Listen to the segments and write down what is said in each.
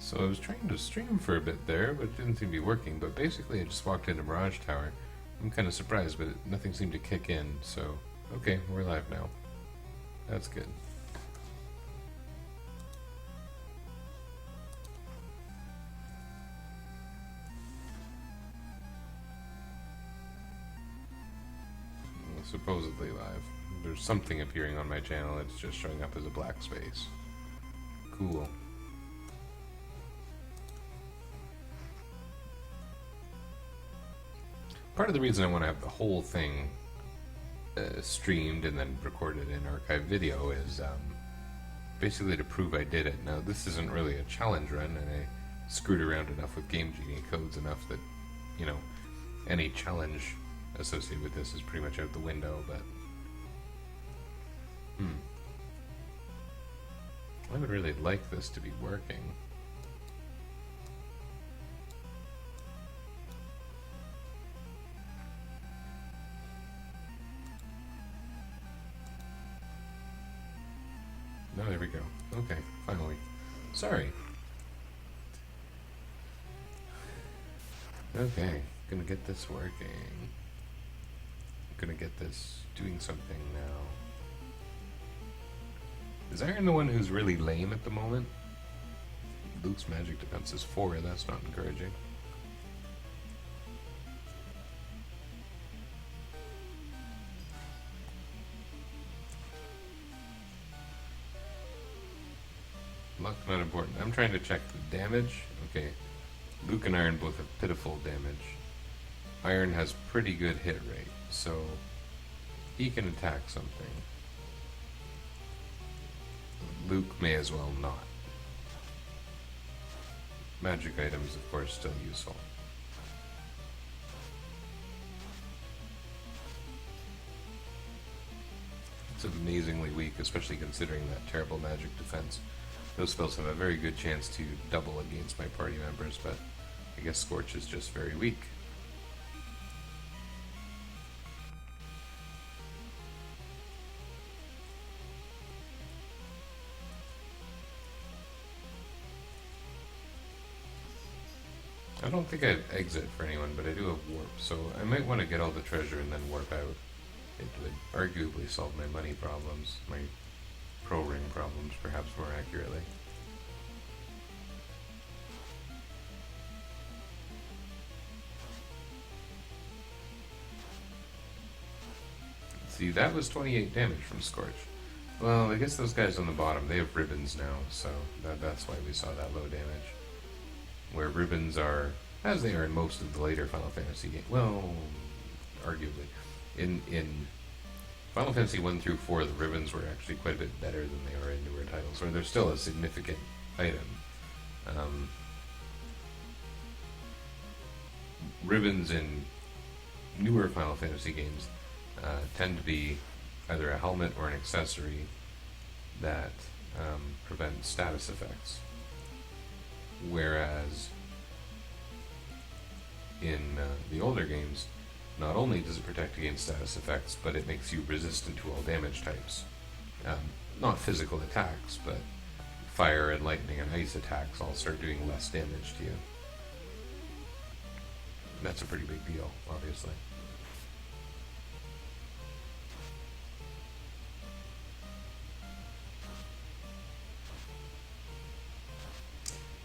So I was trying to stream for a bit there, but it didn't seem to be working. But basically I just walked into Mirage Tower. I'm kind of surprised, but nothing seemed to kick in, so... Okay, we're live now. That's good. Supposedly live. There's something appearing on my channel, it's just showing up as a black space. Cool. Part of the reason I want to have the whole thing streamed and then recorded in archive video is basically to prove I did it. Now this isn't really a challenge run, and I screwed around enough with Game Genie codes enough that, you know, any challenge associated with this is pretty much out the window, but I would really like this to be working. No, there we go. Okay, finally. Sorry. Okay, gonna get this working. Gonna get this doing something now. Is Iron the one who's really lame at the moment? Luke's magic defense is 4, that's not encouraging. Luck not important. I'm trying to check the damage. Okay, Luke and Iron both have pitiful damage. Iron has pretty good hit rate, so he can attack something. Luke may as well not. Magic items, of course, still useful. It's amazingly weak, especially considering that terrible magic defense. Those spells have a very good chance to double against my party members, but I guess Scorch is just very weak. I don't think I have exit for anyone, but I do have warp, so I might want to get all the treasure and then warp out. It would arguably solve my money problems, my pro ring problems, perhaps more accurately. See, that was 28 damage from Scorch. Well, I guess those guys on the bottom, they have ribbons now, so that's why we saw that low damage. Where ribbons are, as they are in most of the later Final Fantasy games, well, arguably. In Final Fantasy 1 through 4, the ribbons were actually quite a bit better than they are in newer titles, where they're still a significant item. Ribbons in newer Final Fantasy games tend to be either a helmet or an accessory that prevent status effects. Whereas in the older games, not only does it protect against status effects, but it makes you resistant to all damage types. Not physical attacks, but fire and lightning and ice attacks all start doing less damage to you. That's a pretty big deal, obviously.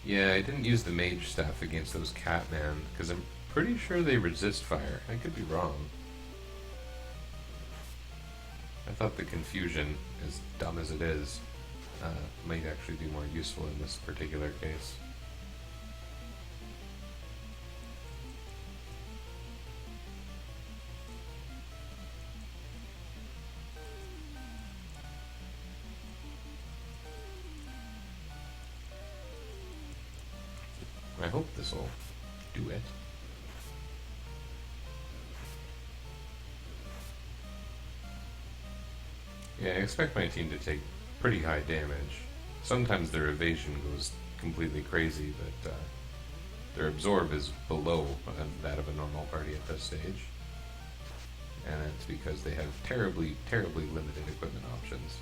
Yeah, I didn't use the mage staff against those Catman, because I'm pretty sure they resist fire. I could be wrong. I thought the confusion, as dumb as it is, might actually be more useful in this particular case. I hope this will do it. Yeah, I expect my team to take pretty high damage. Sometimes their evasion goes completely crazy, but their absorb is below that of a normal party at this stage. And it's because they have terribly, terribly limited equipment options.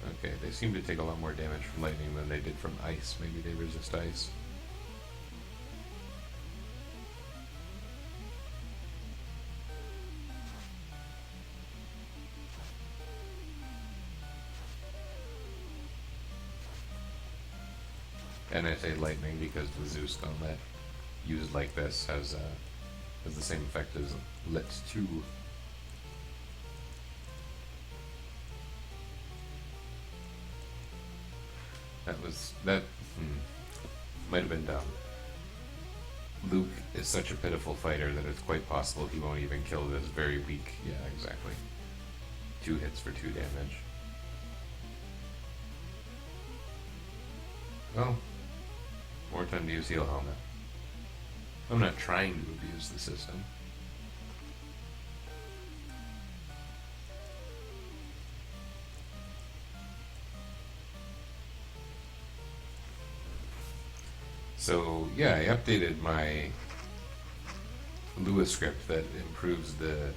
Okay, they seem to take a lot more damage from lightning than they did from ice. Maybe they resist ice. And I say lightning because the Zeus gauntlet used like this has the same effect as Lit 2. That might have been dumb. Luke is such a pitiful fighter that it's quite possible he won't even kill this very weak. Yeah, exactly. 2 hits for 2 damage. Well, more time to use Heal Helmet. I'm not trying to abuse the system. So yeah, I updated my Lua script that improves the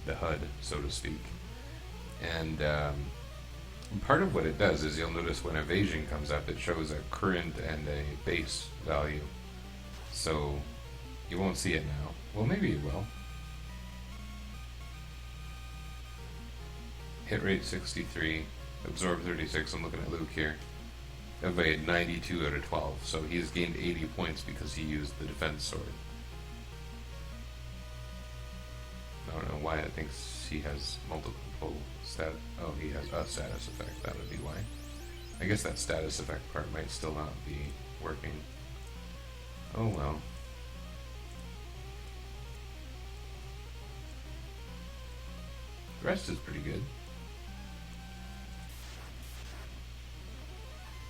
HUD, so to speak. And part of what it does is you'll notice when evasion comes up, it shows a current and a base value. So you won't see it now. Well, maybe you will. Hit rate 63, absorb 36. I'm looking at Luke here. Evade 92 out of 12, so he's gained 80 points because he used the defense sword. I don't know why it thinks he has multiple stat. Oh, he has a status effect. That would be why. I guess that status effect part might still not be working. Oh well. The rest is pretty good.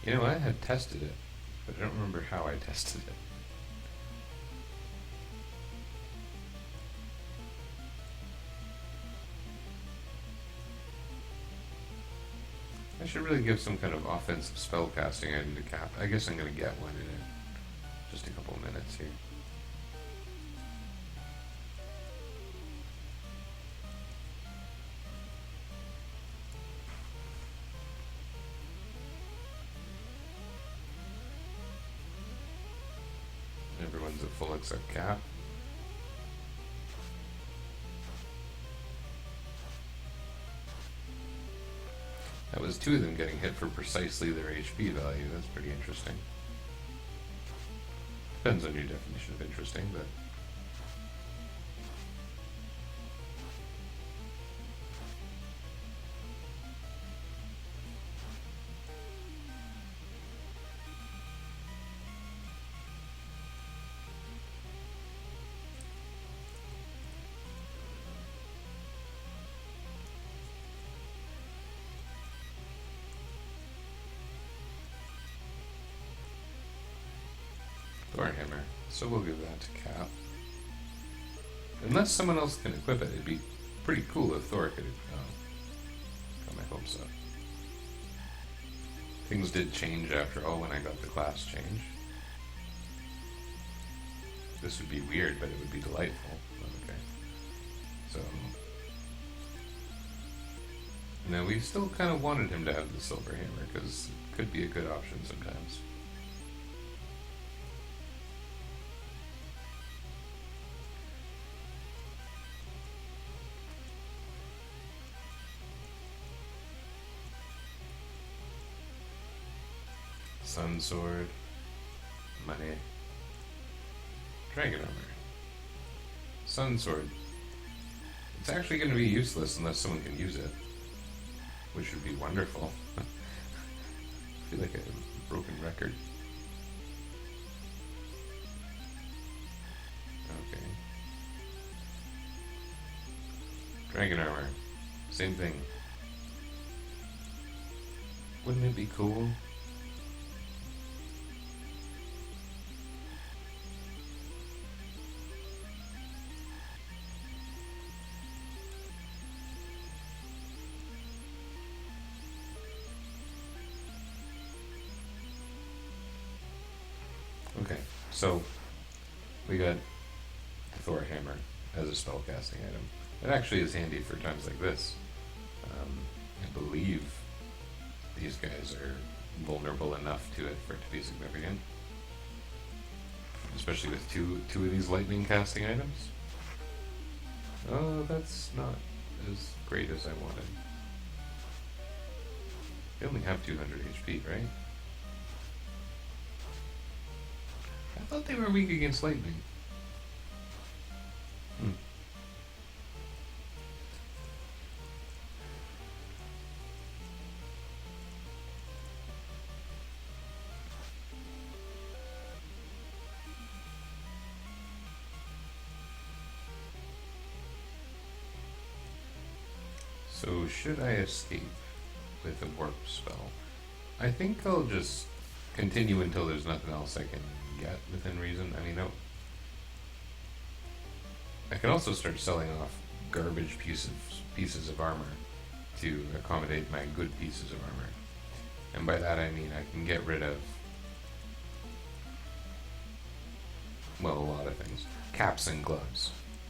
You know, I had tested it, but I don't remember how I tested it. I should really give some kind of offensive spellcasting item to Cap. I guess I'm going to get one in just a couple of minutes here. Everyone's at full except Cap. That was 2 of them getting hit for precisely their HP value. That's pretty interesting. Depends on your definition of interesting, but... Thorhammer, so we'll give that to Cap. Unless someone else can equip it, it'd be pretty cool if Thor could got my hopes up. Things did change after all when I got the class change. This would be weird, but it would be delightful. Okay. So... now we still kind of wanted him to have the Silver Hammer, because it could be a good option sometimes. Sun Sword, money, Dragon Armor, Sun Sword. It's actually going to be useless unless someone can use it, which would be wonderful. I feel like a broken record. Okay. Dragon Armor, same thing. Wouldn't it be cool? Okay, so we got the Thor Hammer as a spellcasting item. It actually is handy for times like this. I believe these guys are vulnerable enough to it for it to be significant. Especially with two of these lightning casting items. Oh, that's not as great as I wanted. They only have 200 HP, right? I thought they were weak against lightning. So should I escape with a warp spell? I think I'll just continue until there's nothing else I can get within reason. I mean, no. I can also start selling off garbage pieces of armor to accommodate my good pieces of armor. And by that I mean I can get rid of, well, a lot of things. Caps and gloves.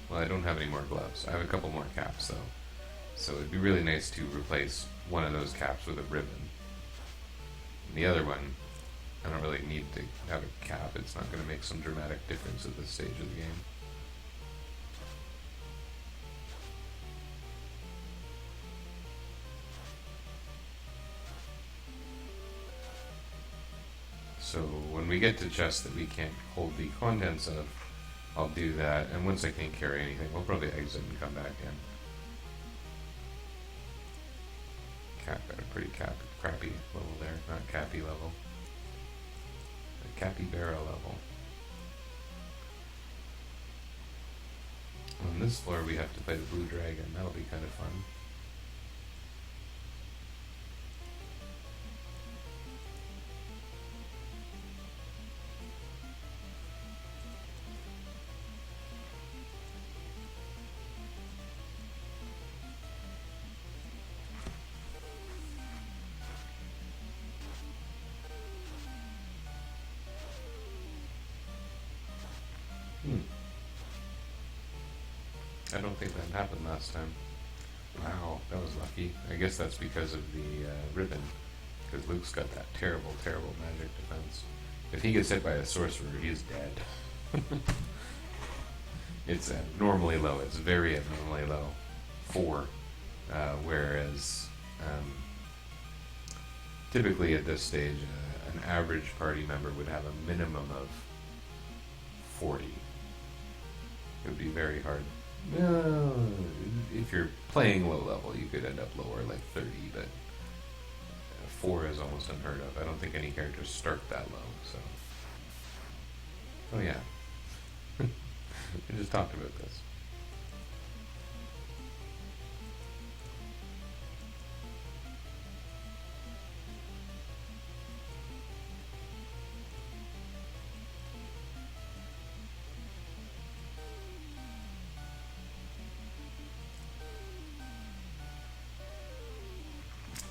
Well, I don't have any more gloves. I have a couple more caps though. So it'd be really nice to replace one of those caps with a ribbon. And the other one, I don't really need to have a cap. It's not going to make some dramatic difference at this stage of the game. So when we get to chests that we can't hold the contents of, I'll do that. And once I can't carry anything, we'll probably exit and come back in. Cap at a pretty crappy level there, not cappy level. A capybara level. On this floor we have to fight a blue dragon, that'll be kind of fun. I don't think that happened last time. Wow, that was lucky. I guess that's because of the ribbon. Because Luke's got that terrible, terrible magic defense. If he gets hit by a sorcerer, he's dead. It's abnormally low. It's very abnormally low. 4. Whereas typically at this stage, an average party member would have a minimum of 40. It would be very hard. If you're playing low level, you could end up lower, like 30, but 4 is almost unheard of. I don't think any characters start that low, so. Oh yeah. We just talked about this.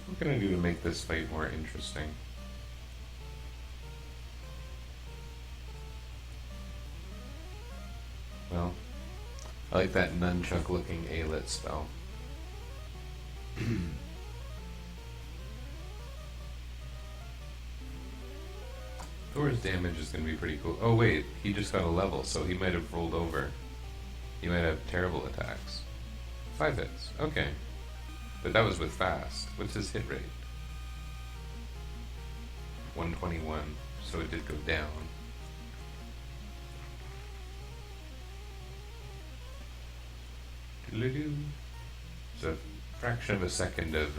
What can I do to make this fight more interesting? Well, I like that nunchuck looking A-lit spell. Thor's damage is going to be pretty cool. Oh wait, he just got a level, so he might have rolled over. He might have terrible attacks. 5 hits, okay. But that was with fast. What's his hit rate? 121, so it did go down. It's a fraction of a second of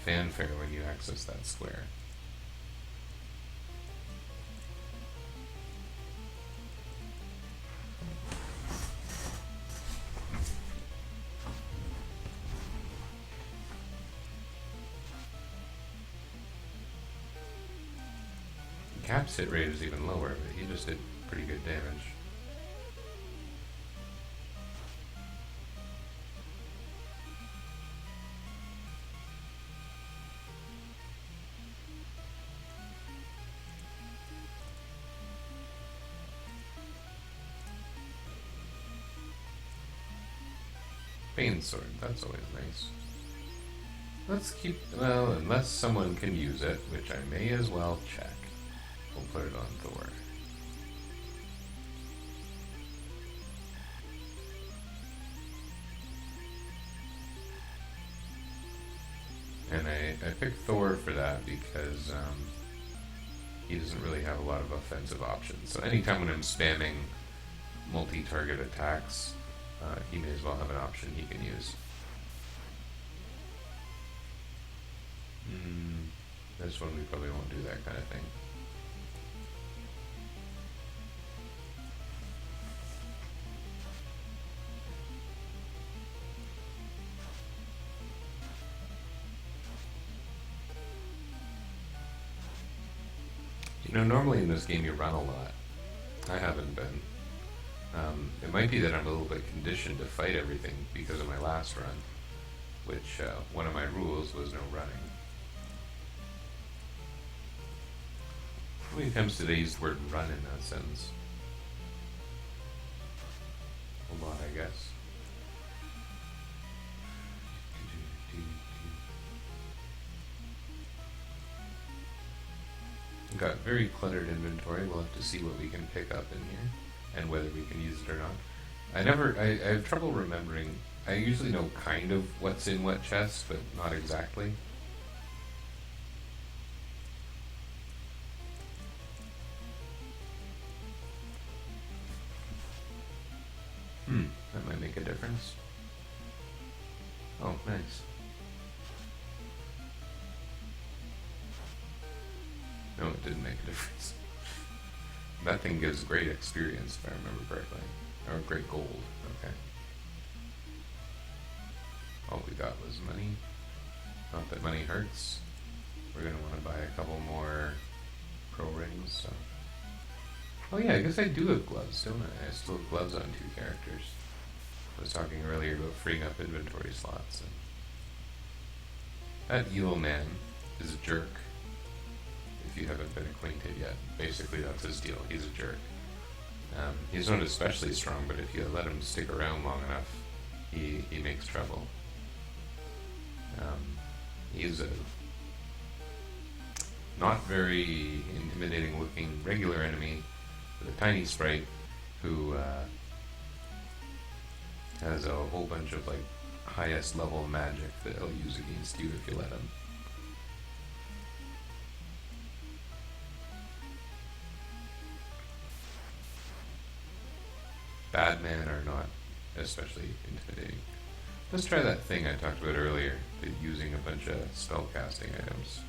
fanfare when you access that square. Cap's hit rate is even lower, but he just did pretty good damage. Bane sword, that's always nice. Let's keep, well, unless someone can use it, which I may as well check. We'll put it on Thor. And I picked Thor for that because he doesn't really have a lot of offensive options. So anytime when I'm spamming multi-target attacks, he may as well have an option he can use. This one we probably won't do that kind of thing. You know, normally in this game you run a lot. I haven't been. It might be that I'm a little bit conditioned to fight everything because of my last run, which one of my rules was no running. How many times did I use the word run in that sentence? A lot, I guess. Got very cluttered inventory. We'll have to see what we can pick up in here and whether we can use it or not. I have trouble remembering. I usually know kind of what's in what chest, but not exactly. That might make a difference. Oh, nice. No, it didn't make a difference. That thing gives great experience, if I remember correctly. Or great gold, okay. All we got was money. Not that money hurts. We're going to want to buy a couple more pro rings, so. Oh yeah, I guess I do have gloves, don't I? I still have gloves on 2 characters. I was talking earlier about freeing up inventory slots. And that evil man is a jerk. If you haven't been acquainted yet, basically that's his deal. He's a jerk. He's not especially strong, but if you let him stick around long enough, he makes trouble. He's a not very intimidating looking regular enemy with a tiny sprite who has a whole bunch of like highest level magic that he'll use against you if you let him. Bad men are not especially intimidating. Let's try that thing I talked about earlier, using a bunch of spell casting items.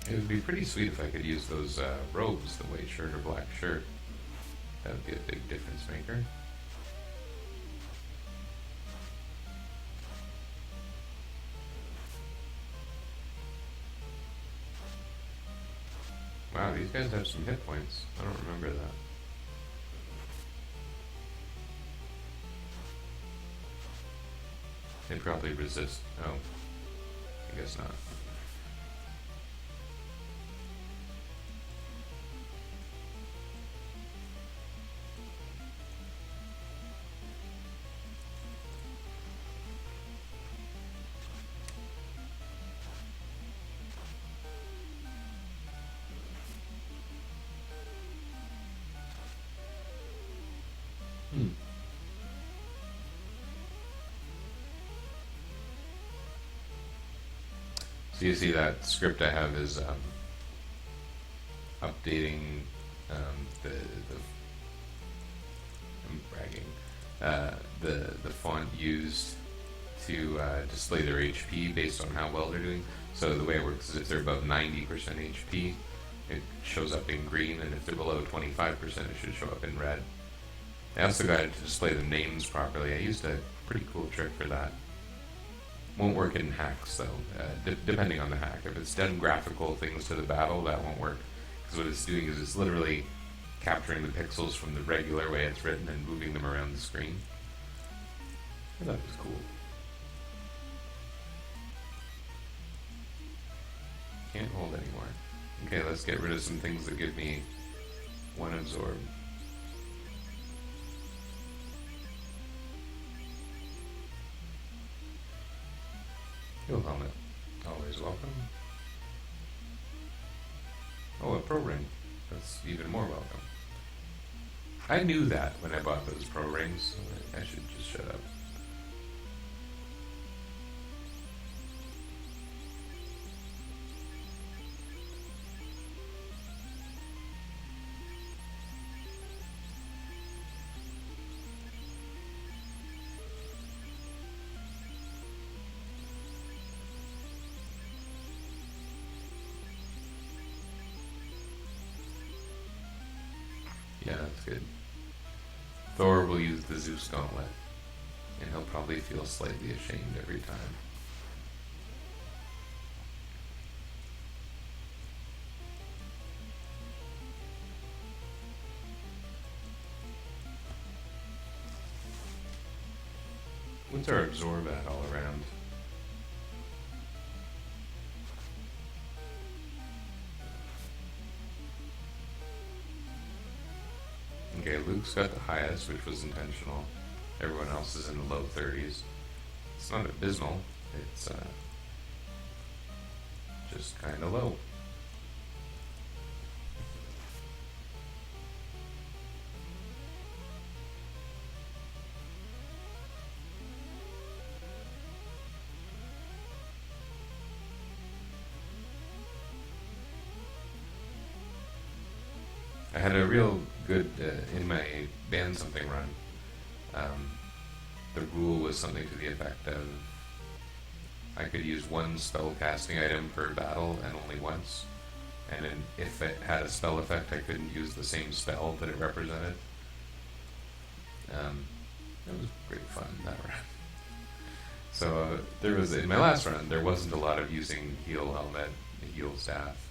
It would be pretty sweet if I could use those robes, the white shirt or black shirt. That would be a big difference maker. Wow, these guys have some hit points. I don't remember that. They probably resist. Oh, I guess not. So you see that script I have is updating the I'm bragging the font used to display their HP based on how well they're doing. So the way it works is if they're above 90% HP, it shows up in green, and if they're below 25%, it should show up in red. I also got it to display the names properly. I used a pretty cool trick for that. Won't work in hacks though, depending on the hack. If it's done graphical things to the battle, that won't work. Because what it's doing is it's literally capturing the pixels from the regular way it's written and moving them around the screen. I thought it was cool. Can't hold anymore. Okay, let's get rid of some things that give me 1 absorb. Heal helmet. Always welcome. Oh, a pro ring. That's even more welcome. I knew that when I bought those pro rings. I should just shut up. Yeah, that's good. Thor will use the Zeus gauntlet, and he'll probably feel slightly ashamed every time. What's our absorb at all around? Okay, Luke's got the highest, which was intentional. Everyone else is in the low 30s. It's not abysmal, it's just kind of low. I had a real good, in my ban something run, the rule was something to the effect of I could use one spell casting item per battle and only once, and if it had a spell effect I couldn't use the same spell that it represented. It was great fun, that run. So there was, in my last run, there wasn't a lot of using heal helmet, heal staff.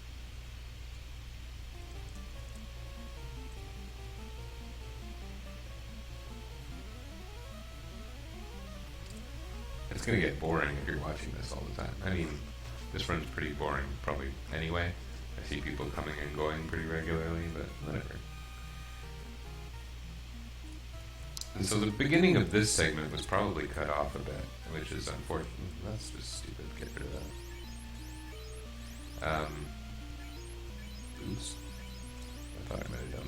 It's going to get boring if you're watching this all the time. I mean, this run's pretty boring probably anyway. I see people coming and going pretty regularly, but whatever. And so the beginning of this segment was probably cut off a bit, which is unfortunate. That's just stupid. Get rid of that. Oops. I thought I might have done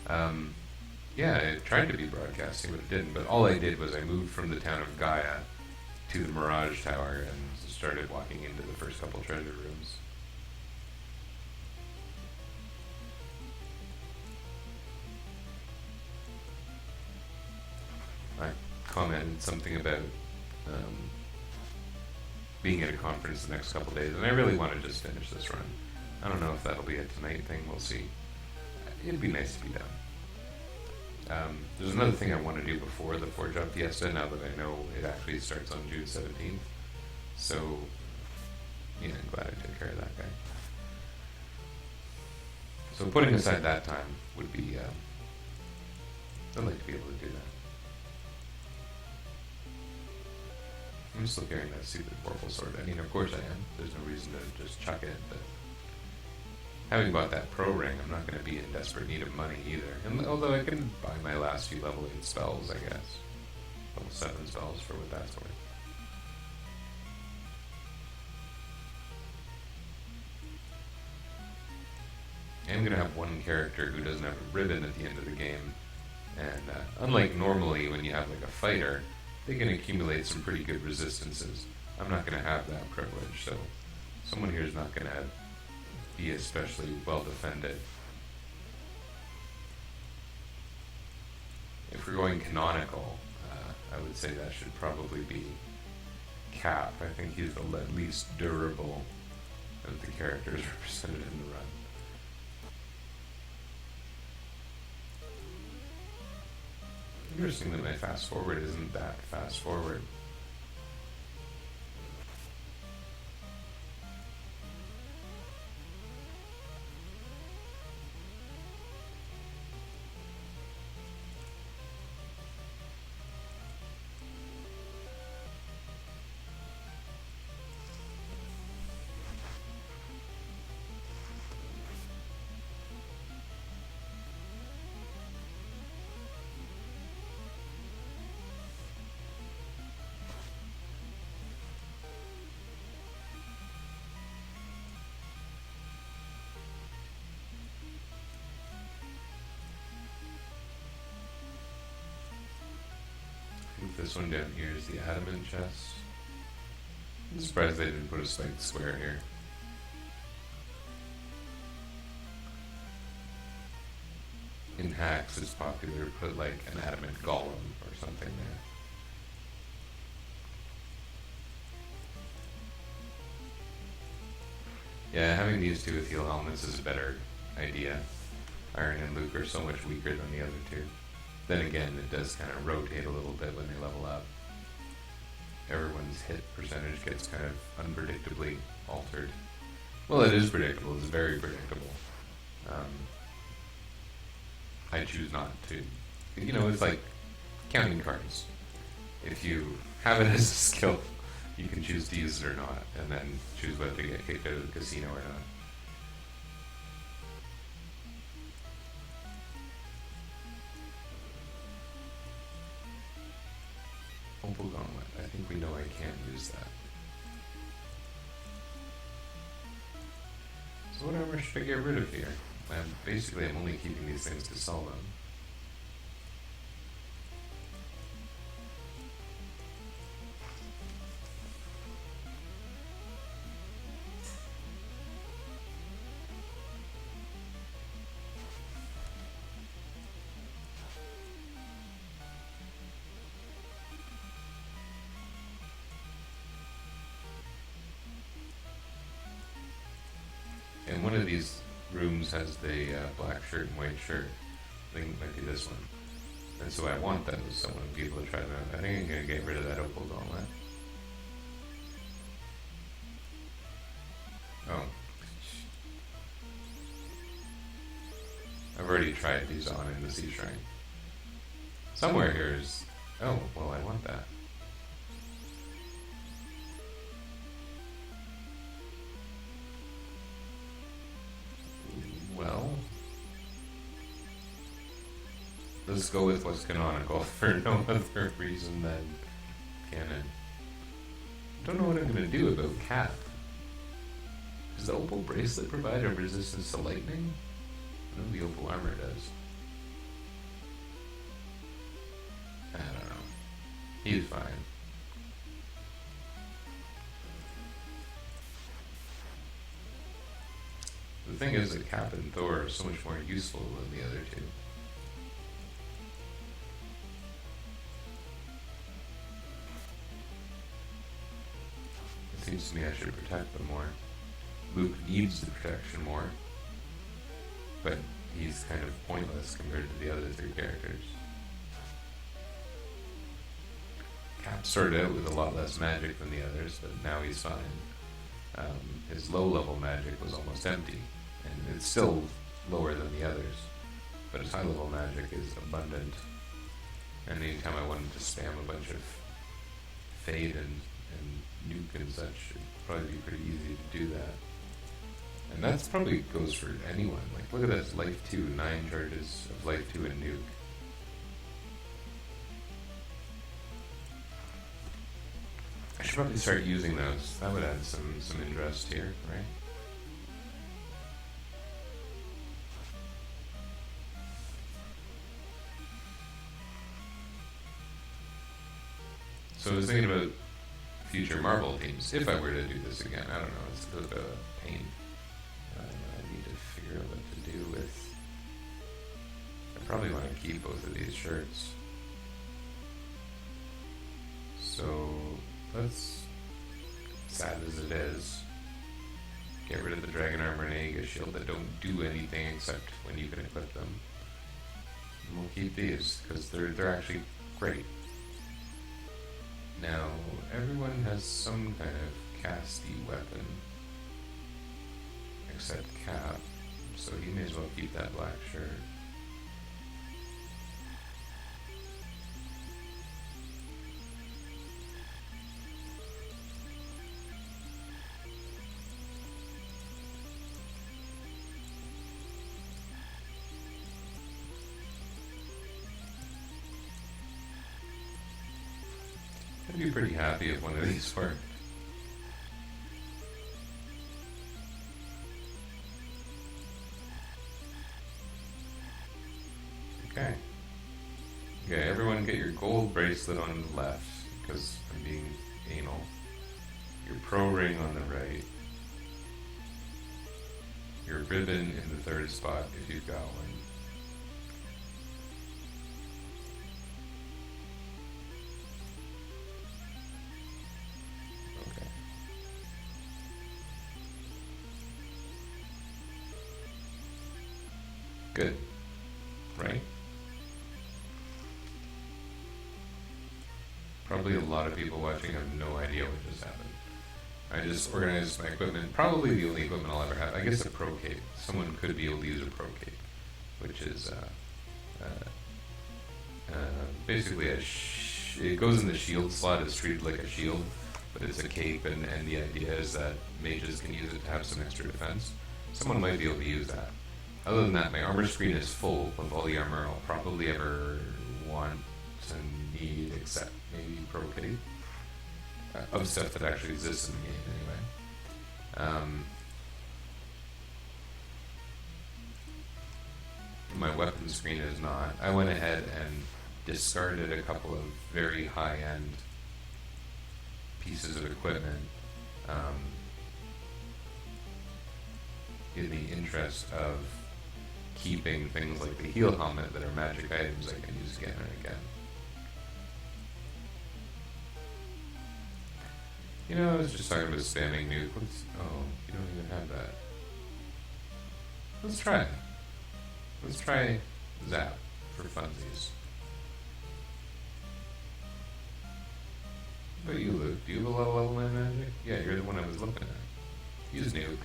that. Yeah, it tried to be broadcasting, but it didn't. But all I did was I moved from the town of Gaia to the Mirage Tower and started walking into the first couple treasure rooms. I commented something about being at a conference the next couple days, and I really want to just finish this run. I don't know if that'll be a tonight thing, we'll see. It'd be nice to be done. There's another thing I want to do before the Forge Up Fiesta, now that I know it actually starts on June 17th. So, yeah, I'm glad I took care of that guy. So putting aside that time would be, I'd like to be able to do that. I'm still carrying that stupid Vorpal sword. I mean, of course I am. There's no reason to just chuck it, but having bought that pro ring, I'm not going to be in desperate need of money either. And although I can buy my last few level 8 spells, I guess. Level 7 spells for what that's worth. I'm going to have one character who doesn't have a ribbon at the end of the game. And unlike normally when you have like a fighter, they can accumulate some pretty good resistances. I'm not going to have that privilege, so someone here is not going to be especially well defended. If we're going canonical, I would say that should probably be Cap. I think he's the least durable of the characters represented in the run. Interesting that my fast forward isn't that fast forward. this one down here is the adamant chest. I'm surprised they didn't put a spiked square here. In hacks, it's popular to put like an adamant golem or something there. Yeah, having these two with heal helmets is a better idea. Iron and Luke are so much weaker than the other two. Then again, it does kind of rotate a little bit when they level up. Everyone's hit percentage gets kind of unpredictably altered. Well, it is predictable. It's very predictable. I choose not to. You know, it's like counting cards. If you have it as a skill, you can choose to use it or not, and then choose whether to get kicked out of the casino or not. Opal Gauntlet. I think we know I can't use that. So what armor should I get rid of here? Basically, I'm only keeping these things to sell them. And one of these rooms has the black shirt and white shirt. I think it might be this one. And so I want those, so I want people to try them out. I think I'm going to get rid of that Opal Gauntlet. Oh. I've already tried these on in the Sea Shrine. Somewhere here is... Oh, well, I want that. Well, let's go with what's canonical for no other reason than canon. Don't know what I'm going to do about Cap. Does the Opal Bracelet provide a resistance to lightning? I know the Opal Armor does. I don't know. He's fine. The thing is that Cap and Thor are so much more useful than the other two. It seems to me I should protect them more. Luke needs the protection more, but he's kind of pointless compared to the other three characters. Cap started out with a lot less magic than the others, but now he's fine. His low-level magic was almost empty, and it's still lower than the others, but his high-level magic is abundant. And anytime I wanted to spam a bunch of Fade and Nuke and such, it'd probably be pretty easy to do that. And that's probably goes for anyone. Like, look at that, Life 2, 9 charges of Life 2 and Nuke. I should probably start using those. That would add some interest here, right? So I was thinking about future Marvel teams, if I were to do this again. I don't know, it's a bit of a pain. I need to figure out what to do with... I probably want to keep both of these shirts. So, let's, sad as it is, get rid of the Dragon Armor and Aegis Shield that don't do anything except when you can equip them. And we'll keep these, because they're actually great. Now, everyone has some kind of casty weapon, except Cap, so he may as well keep that black shirt. I'd be pretty happy if one of these worked. Okay. Okay, everyone get your gold bracelet on the left, because I'm being anal. Your pro ring on the right. Your ribbon in the third spot, if you've got one. Okay. Good. Right? Probably a lot of people watching have no idea what just happened. I just organized my equipment, probably the only equipment I'll ever have. I guess a pro cape. Someone could be able to use a pro cape, which is basically it goes in the shield slot. It's treated like a shield, but it's a cape, and the idea is that mages can use it to have some extra defense. Someone might be able to use that. Other than that, my armor screen is full of all the armor I'll probably ever want and need, except maybe pro cape. Of stuff that actually exists in the game, anyway. My weapon screen is not. I went ahead and discarded a couple of very high-end pieces of equipment in the interest of keeping things like the heal helmet that are magic items I can use again and again. You know, I was just talking about spamming nuke. Oh, you don't even have that. Let's try it. Let's try Zap for funsies. What about you, Luke? Do you have a low level in magic? Yeah, you're the one I was looking at. Use nuke.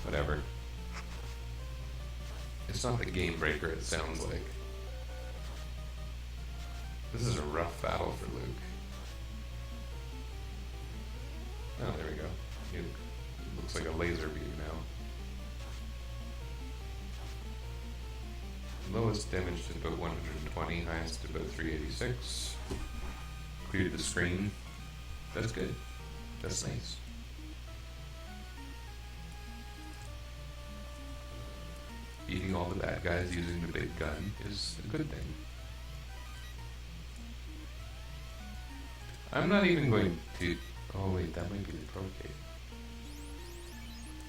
Whatever. It's not the game breaker it sounds like. This is a rough battle for Luke. Oh, there we go. It looks like a laser beam now. Lowest damage to about 120, highest to about 386. Cleared the screen. That's good. That's nice. Beating all the bad guys using the big gun is a good thing. I'm not even going to... Oh wait, that might be the pro cape.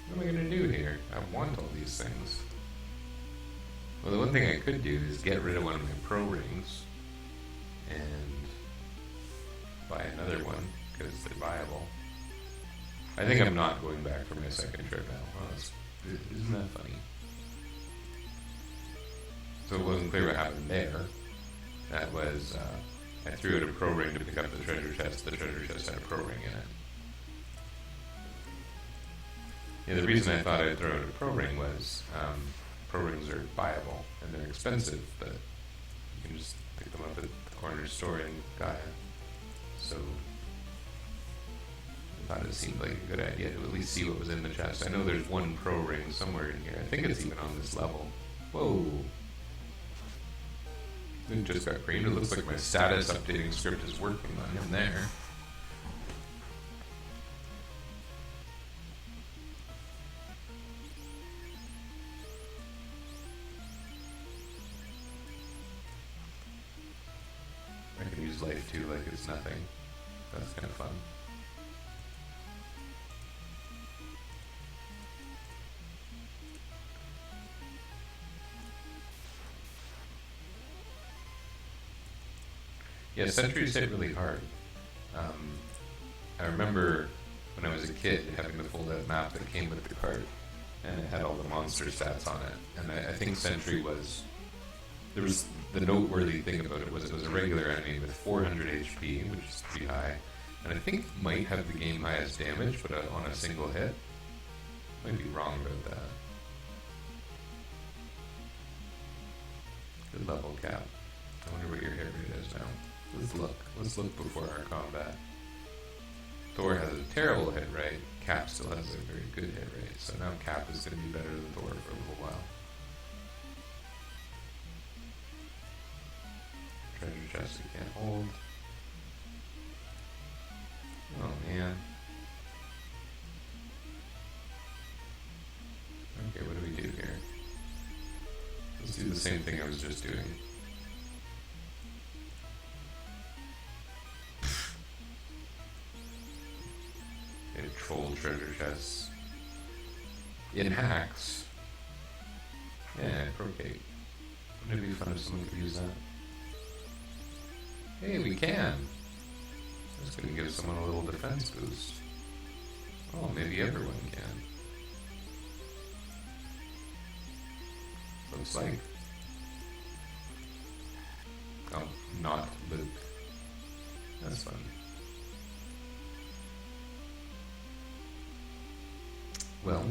What am I going to do here? I want all these things. Well, the one thing I could do is get rid of one of my pro rings and buy another one, because they're viable. I think I'm not going back for my second trip now. Oh, isn't that funny? So it wasn't clear what happened there. That was... I threw out a pro ring to pick up the treasure chest. The treasure chest had a pro ring in it. Yeah, the reason I thought I'd throw out a pro ring was pro rings are viable and they're expensive, but you can just pick them up at the corner store in Gaia. So I thought it seemed like a good idea to at least see what was in the chest. I know there's one pro ring somewhere in here. I think it's even on this level. Whoa. It just got creamed. It looks like my status updating script is working on him there. I can use life too like it's nothing. That's kind of fun. Yeah, sentries hit really hard. I remember when I was a kid having the fold-out map that came with the cart, and it had all the monster stats on it. And I think sentry was... There was the noteworthy thing about it was a regular enemy with 400 HP, which is pretty high, and I think might have the game highest damage, but on a single hit. Might be wrong about that. Good level, Cap. I wonder what your hit rate is now. Let's look before our combat. Thor has a terrible hit rate. Cap still has a very good hit rate. So now Cap is going to be better than Thor for a little while. Treasure chest we can't hold. Oh man. Okay, what do we do here? Let's do the same thing I was just doing. troll treasure chests. In hacks. Yeah, Procate. Wouldn't it be fun if someone could use that? Hey, we can! That's gonna give someone a little defense boost. Oh, maybe everyone can. Looks like. Oh, not Luke. That's fun. Well.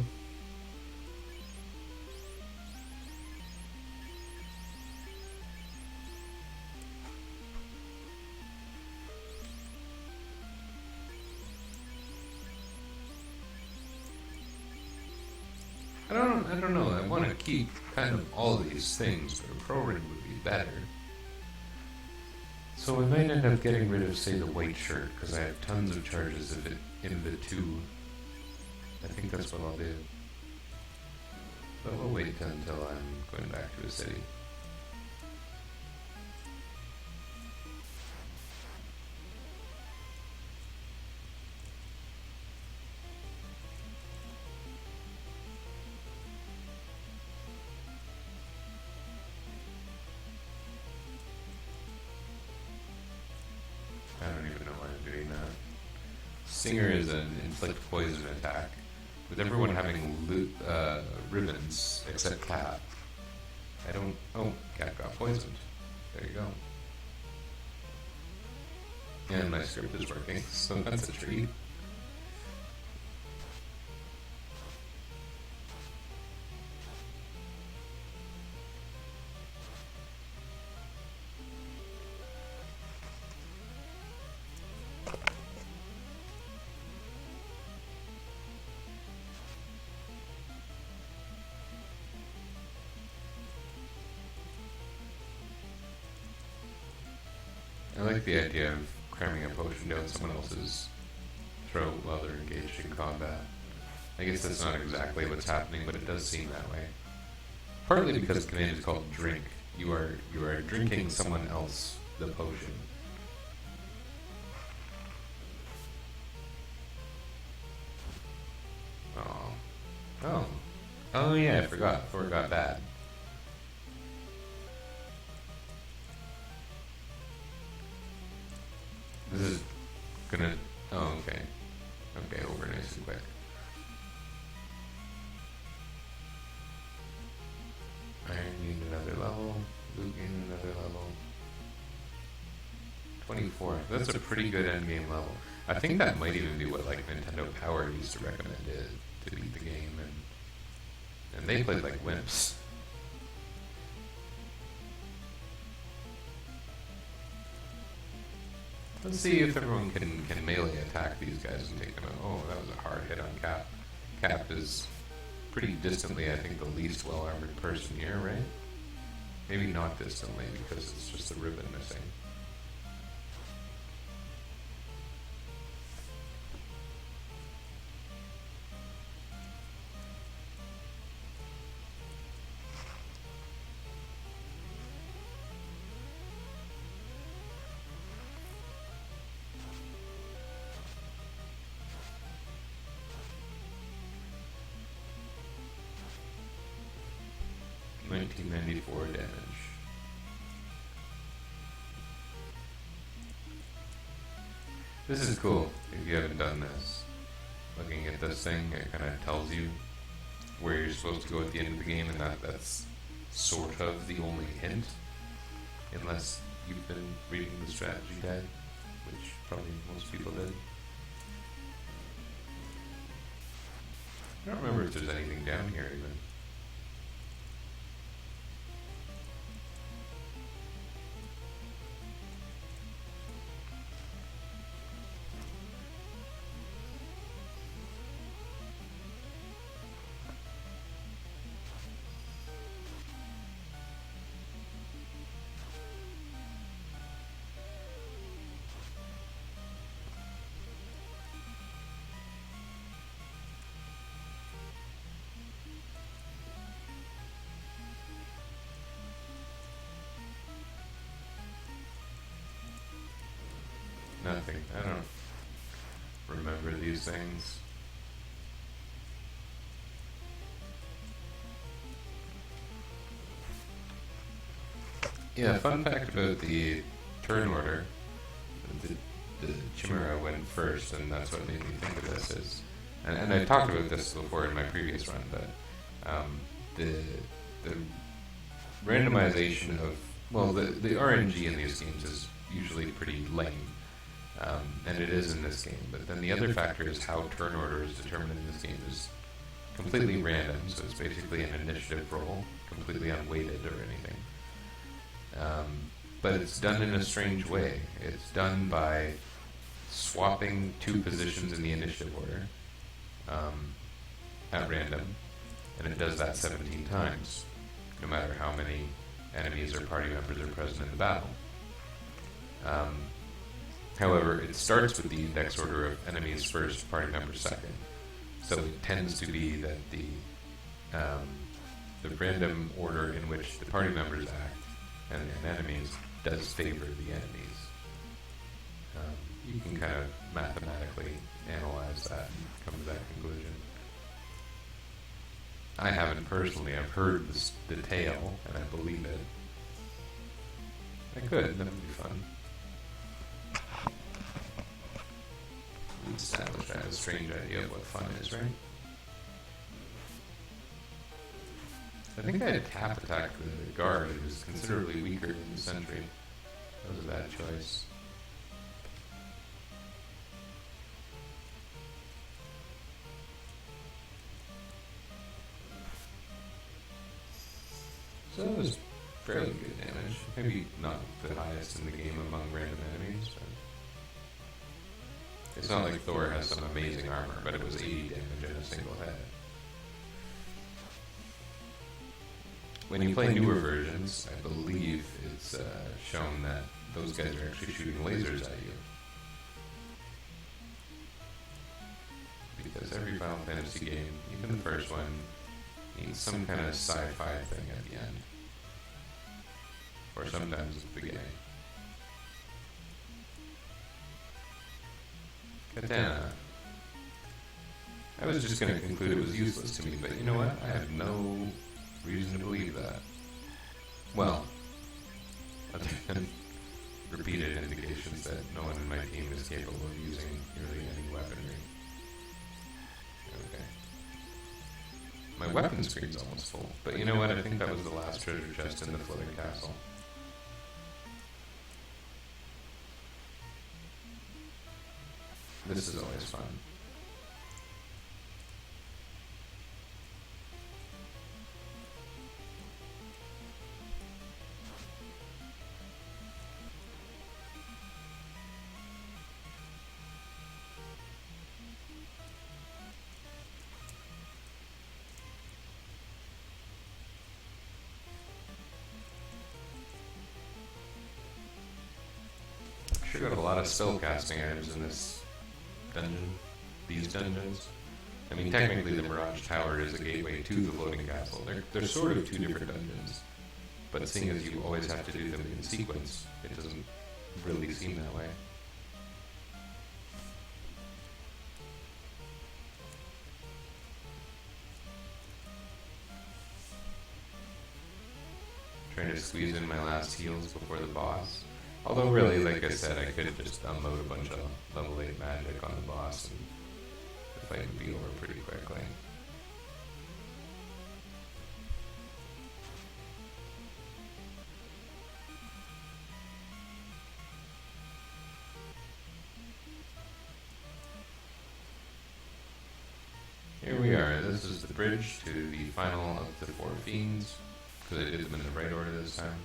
I don't know. I want to keep kind of all these things, but a pro ring would be better. So I might end up getting rid of, say, the white shirt, because I have tons of charges of it in the 2. I think that's what I'll do. But we'll wait until I'm going back to the city. I don't even know why I'm doing that. Singer is an inflict poison attack, with everyone having ribbons except Cat. I don't. Oh, Cat got poisoned. There you go. And my script is working, so that's a treat. I like the idea of cramming a potion down someone else's throat while they're engaged in combat. I guess that's not exactly what's happening, but it does seem that way. Partly because the command is called drink. You are drinking someone else the potion. Oh. Oh. Oh yeah, I forgot. Thor got bad. This is gonna... Oh, okay. Okay, over nice and quick. Iron gained another level. Luke gained another level. 24. That's a pretty good endgame level. I think that might even be what, like, Nintendo Power used to recommend it to beat the game, and they played like wimps. Let's see if everyone can melee attack these guys and take them out. Oh, that was a hard hit on Cap. Cap is pretty distantly, I think, the least well-armored person here, right? Maybe not distantly, because it's just the ribbon missing. $1994 damage. This is cool if you haven't done this. Looking at this thing, it kind of tells you where you're supposed to go at the end of the game, and that's sort of the only hint. Unless you've been reading the strategy guide, which probably most people did. I don't remember if there's anything down here even. Nothing. I don't know. remember these things. Yeah, fun fact about the turn order. The Chimera went first, and that's what made me think of this. And I talked about this before in my previous run, but the randomization of, well, the RNG in these games is usually pretty lame, and it is in this game. But then the other factor is how turn order is determined in this game is completely random. So it's basically an initiative roll, completely unweighted or anything. But it's done in a strange way. It's done by swapping two positions in the initiative order at random, and it does that 17 times, no matter how many enemies or party members are present in the battle. However, it starts with the index order of enemies first, party members second. So it tends to be that the random order in which the party members act and enemies does favor the enemies. You can kind of mathematically analyze that and come to that conclusion. I haven't personally. I've heard the tale, and I believe it. I could. That would be fun. We established I have a strange idea of what fun is, right? I think I had tap attack the guard. It was considerably weaker than the sentry. That was a bad choice. So that was fairly good damage. Maybe not the highest in the game among random enemies, but it's not like Thor has some amazing armor, but it was 80 damage in a single hit. When you play newer versions, I believe it's shown that those guys are actually shooting lasers at you. Because every Final Fantasy game, even the first one, needs some kind of sci-fi thing at the end. Or sometimes at the beginning. Katana. I was just going to conclude it was useless to me, but you know what? I have no reason to believe that. Well, other than repeated indications that no one in my team is capable of using nearly any weaponry. Okay. My weapon screen's almost full, but you know what? I think that was the last treasure chest in the floating castle. This is always fun. Sure got a lot of spell casting items in this dungeon, these dungeons. I mean, technically the Mirage Tower is a gateway to the floating castle. They're sort of two different dungeons, but seeing as you always have to do them in sequence, it doesn't really seem that way. Trying to squeeze in my last heals before the boss. Although really, like I said, I could just unload a bunch of level 8 magic on the boss and the fight would be over pretty quickly. Here we are. This is the bridge to the final of the 4 fiends, because I did them in the right order this time.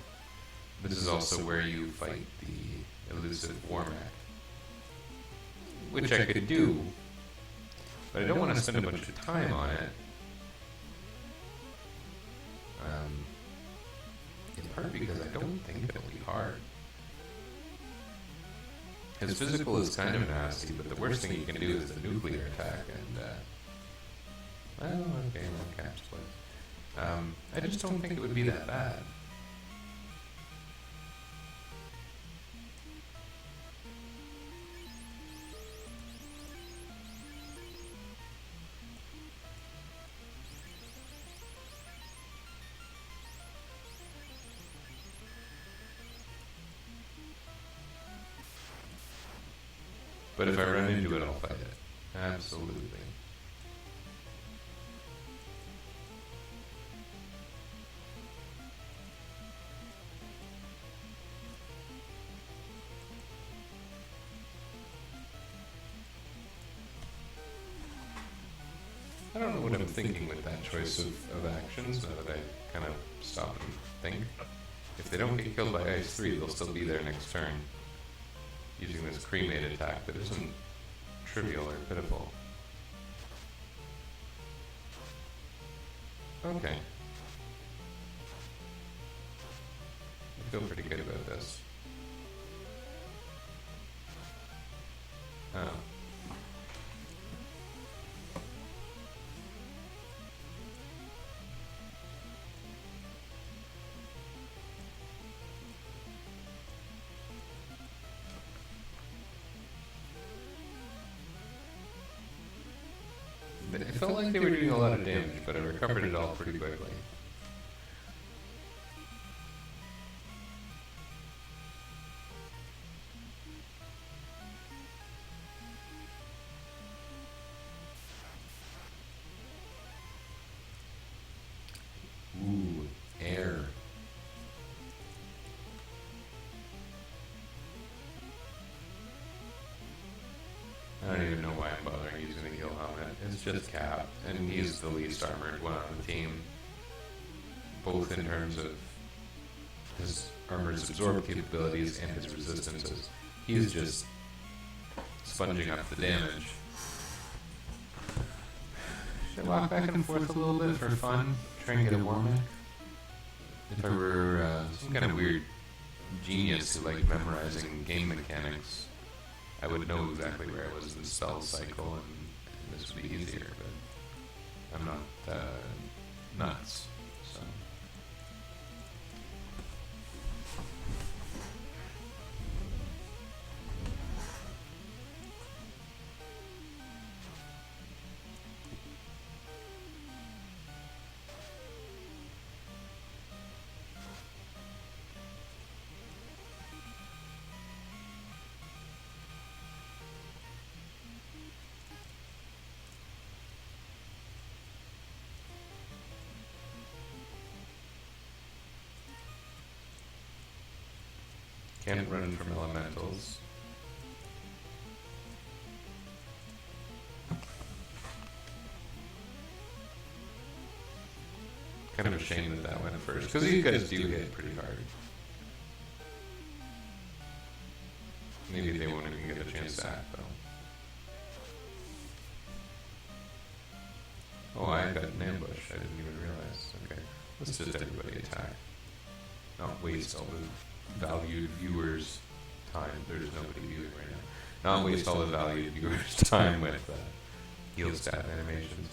This is also where you fight the elusive Warmac, which I could do, but I don't want to spend a bunch of time on it. In part because I don't think it'll be hard. His physical is kind of nasty, but the worst thing you can do is a nuclear attack, and, well, okay, one cap split. I just don't think it would be that bad. But if I run into it, I'll fight it. Absolutely. I don't know what I'm thinking with that choice of actions, now that I kind of stop and think. If they don't get killed by Ice 3, they'll still be there next turn, using this cremate attack that isn't trivial or pitiful. Okay. I feel pretty good about this. Oh. It felt like they were doing a lot of damage, but I recovered it all pretty quickly. Ooh, air. I don't even know why I'm bothering using the heal helmet. It's just Cap, and he's the least armored one on the team, both in terms of his armor's absorb capabilities and his resistances. He's just sponging up the damage. Should I walk back and forth a little bit for fun? Try and get a Warmech? If I were some kind of weird genius who liked memorizing game mechanics, I would know exactly where I was in the spell cycle, and this would be easier, but I'm not nuts, so. Can't run from elementals. Kind of a shame that that went first, because these guys do hit pretty hard. Maybe they won't even get a chance to act, though. Oh, I got an ambush. I didn't even realize. Okay, let's just everybody attack. Not waste all the valued viewers' time. There's nobody viewing right now. Not waste all the valued viewers' time with heal stat animations.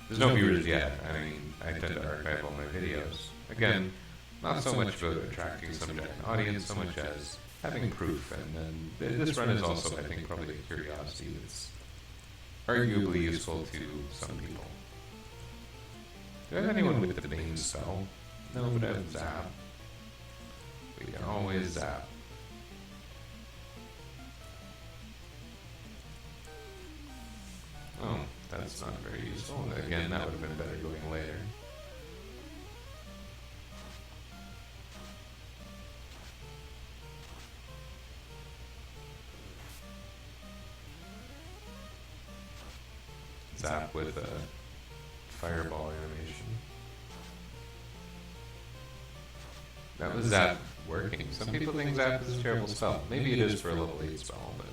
There's no viewers yet. I mean, I tend to archive all my videos. Again, not so much about attracting some giant audience, so much as having proof. And then this run is also, I think, probably a curiosity that's arguably useful to some people. Do I have anyone with the Bane spell? No, but I have Zap. We can always zap. Oh, that's not very useful. Again, that would have been better going later. Zap with a fireball animation. That was Zap working. Some people think Zap is a terrible spell. Maybe it is for a level 8 spell, but...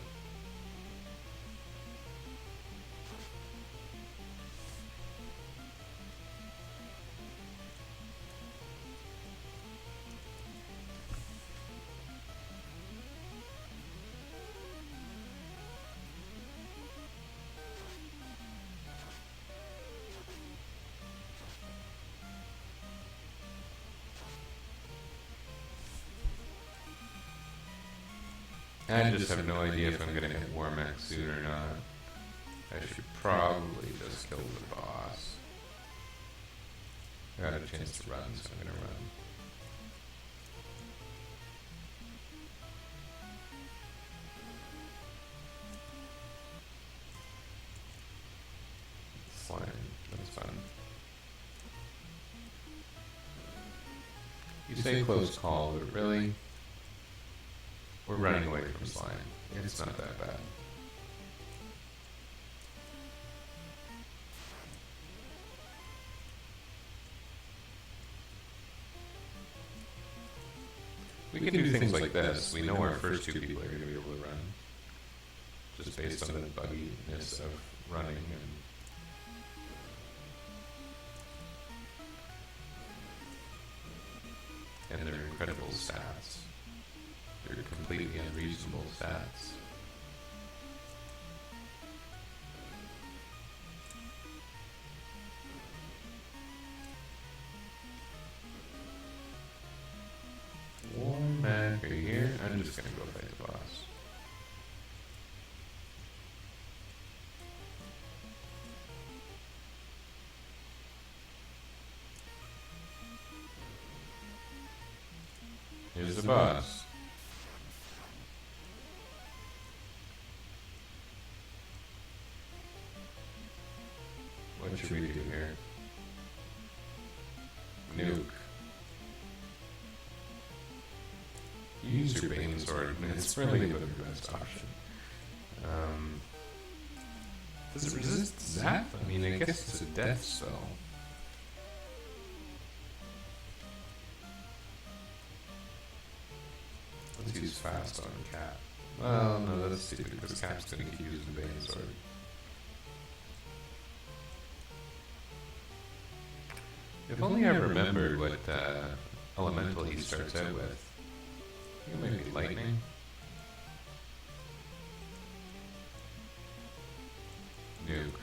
I just have no idea if I'm going to hit Warmech soon or not. I should probably just kill the boss. I got a chance to run, so I'm going to run. son. You say close call, but really, we're running away from slime. It's not that bad. We can do things like this. We know our first 2 people are going to be able to run, just based on the bugginess of running and their incredible stats. They're completely unreasonable stats. Warmack, are you here? I'm just gonna go fight the boss. Here's the boss. What should we do here? Nuke. Use your Bane Sword, and it's really the best option. Does it resist Zap? I mean, I guess it's a death spell. Let's use fast on Cap. Well, no, that's stupid, because Cap's gonna keep using the Bane Sword. If only I remembered what elemental he starts out with. I think it might be lightning. Nuke.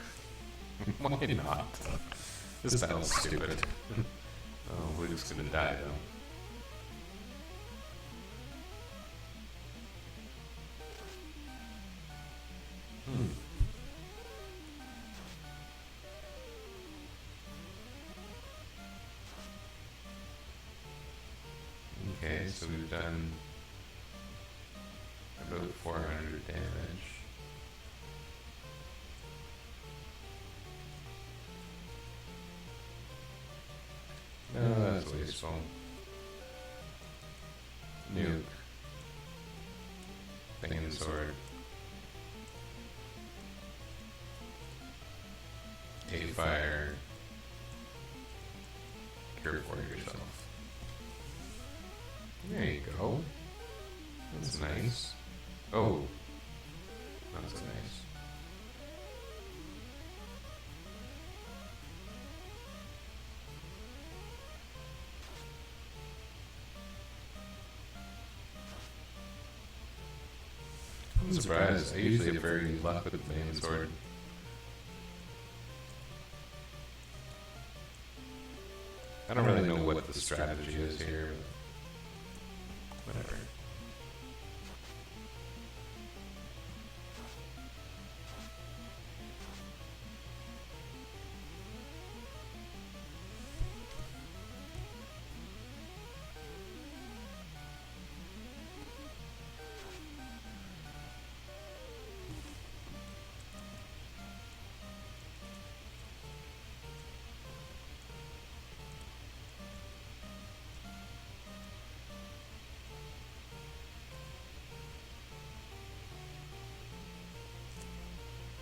Why not? This battle's stupid. Oh, Luke's gonna die though. Okay, so we've done about 400 damage. No, that's wasteful. Nuke. Bane Sword. A-Fire. Cure for yourself. There you go. That's nice. Oh. Not so nice. I'm surprised. I usually have very good luck with the Bane Sword. I don't really know what the strategy is here, but whatever.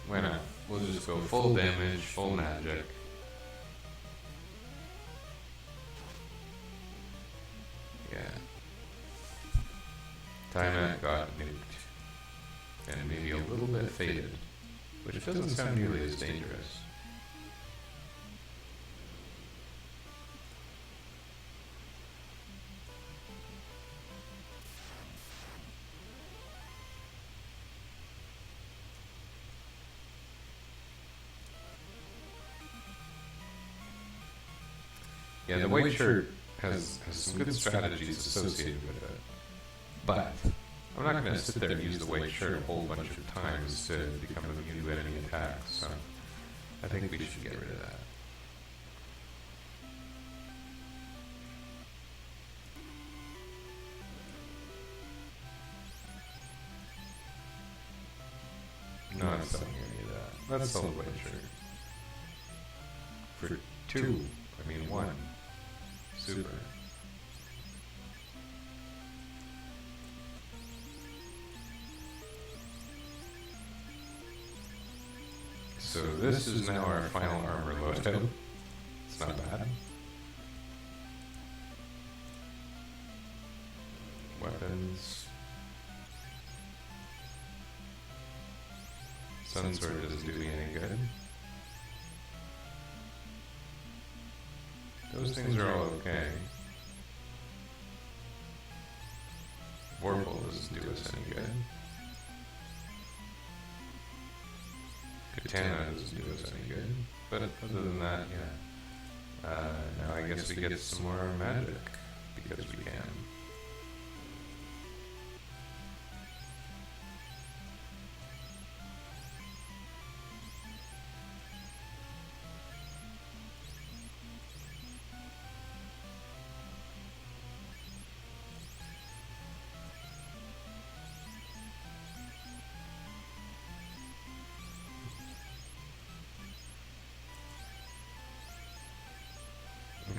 Why not? We'll just go full damage, full magic. Yeah. Tiamat got nuked. And maybe a little bit faded. Which doesn't sound nearly as dangerous. Yeah, the white shirt has some good strategies associated with it. But I'm not going to sit there and use the white shirt a whole bunch of times to become immune to enemy attacks, so I think we should get rid of that. No, I'm selling any of that. Let's sell the white shirt. For 2. I mean 1. Super. So this is now our final armor loadout. It's not bad. Weapons. Sun Sword doesn't do me any good. Those things are all okay. Vorpal doesn't do us any good. Katana doesn't do us any good. But other than that, yeah. Now I guess we get some more magic, because we can.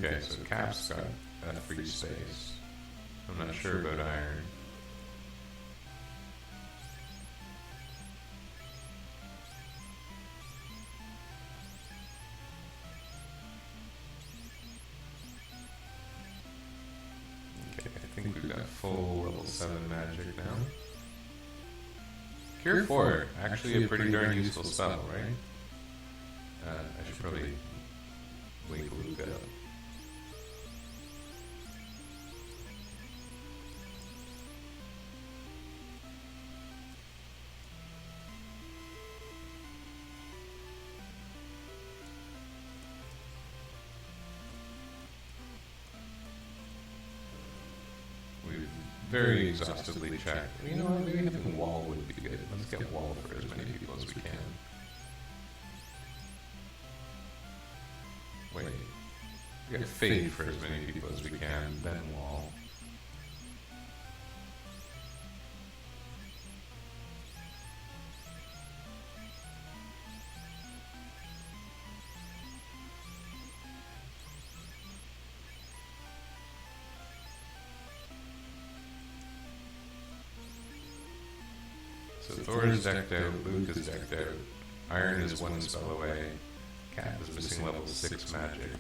Okay, so Cap's got that free space. I'm not sure about Iron. Okay, I think we've got full level 7 magic now. Cure 4, actually a pretty darn useful spell, right? I should probably wake Luke up. Very exhaustively checked. You know what, maybe having wall would be good. Let's get wall for as many people as we can. Wait. We got fade for as many people as we can, then wall. So Thor is decked out, Luke is decked out, Iron is 1 spell away, Cat is missing level 6 magic.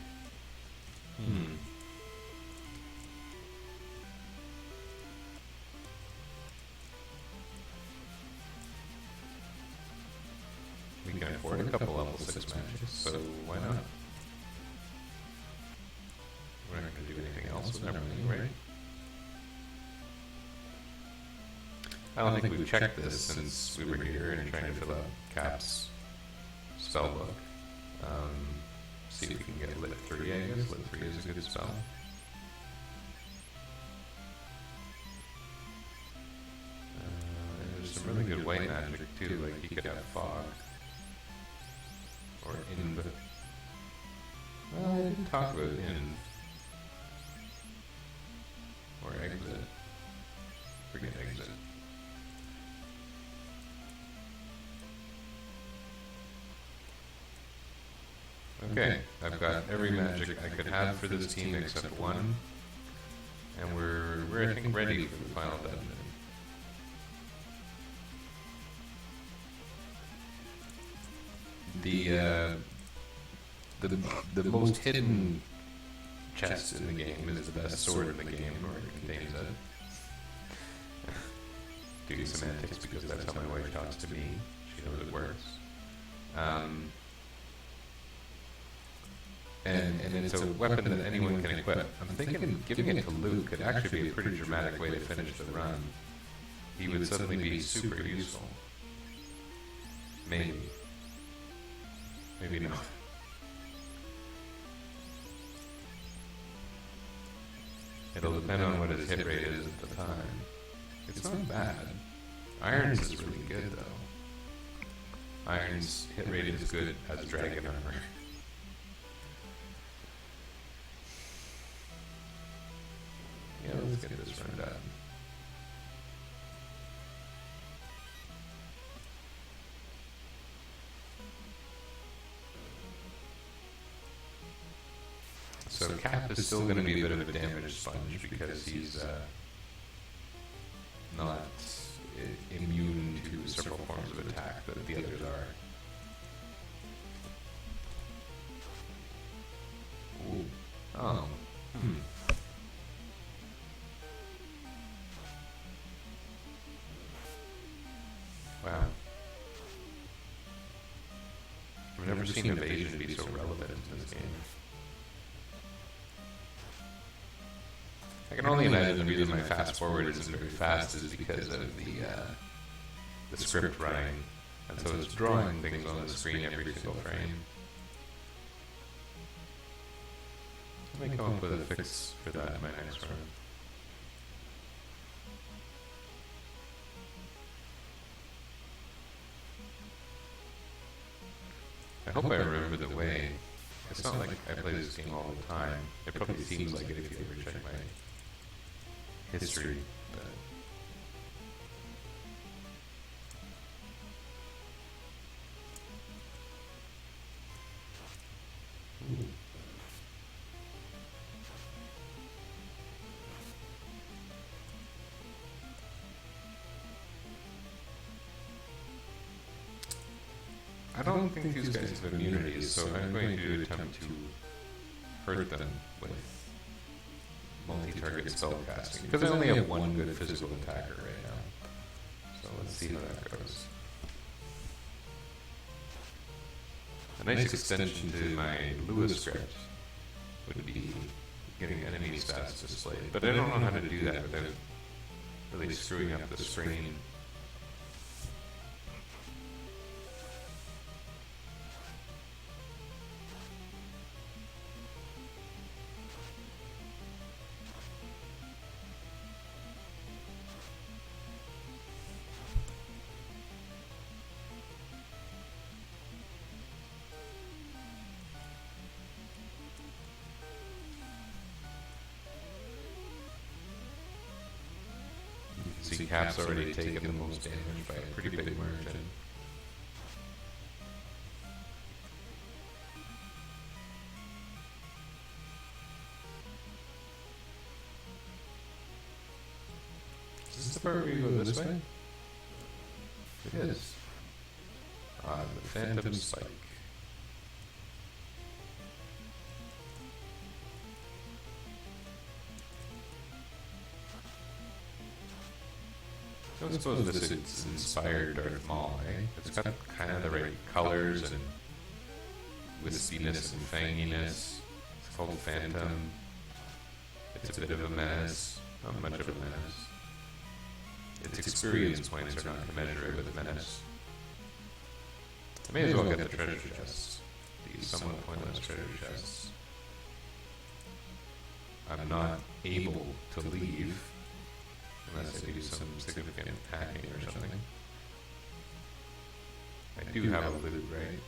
We can afford a couple level 6 magic, so why not? We're not going to do anything else with our money, right? I don't think we've checked this since we were here and trying to fill out Cap's spell book. See if we can get Lit 3, I guess. Lit 3 is a good spell. There's some really good white magic too, like he could have Fog. Or Inv. Well, I didn't talk about Inv. Or Exit. Forget Exit. Okay, I've got every magic I could have for this team except 1, and we're I think ready for the final dungeon. The most hidden chest in the game is the best sword in the game, or it contains it. Doing semantics because that's how my wife talks to me. She knows it works. And it's a weapon that anyone can equip. I'm thinking giving it to Luke could actually be a pretty dramatic way to finish the run. He would suddenly be super useful. Maybe. Maybe not. It'll depend on what his hit rate is at the time. It's not bad. Iron's is really good though. Iron's hit rate is good as dragon armor. Yeah, let's get this run done. So Cap is still going to be a bit of a damage sponge because he's not immune to several forms of attack that the others are. Ooh. Oh. Wow. I've never seen evasion be so relevant in this game. I can only imagine the reason my fast forward isn't very fast is because of the script running, and so it's drawing things on the screen every single frame. Let me come up with a fix for that in my next run. I hope I remember the way. It's not like I play this game all the time. It probably seems like it if you ever check my history, but I don't think these guys have immunities, so I'm going to attempt to hurt them with multi-target spellcasting, because I only have one good physical attacker right now. So let's see how that goes. A nice extension to my Lewis script would be getting enemy stats displayed, but I don't know how to do that without really screwing up the screen. See, Cap's already taken the most damage by a pretty big margin. Is this the part where you go this way? It is. The Phantom Spike. I don't suppose this is inspired Darth Maul, eh? It's got kind of the right colors and wispiness and fanginess. It's called Phantom. It's a bit of a menace. Not much of a menace. Its experience points are not commensurate with menace. I may as well get the treasure chests. These somewhat pointless treasure chests. I'm not able to leave unless I do some significant hacking or something. I do have a loot, right?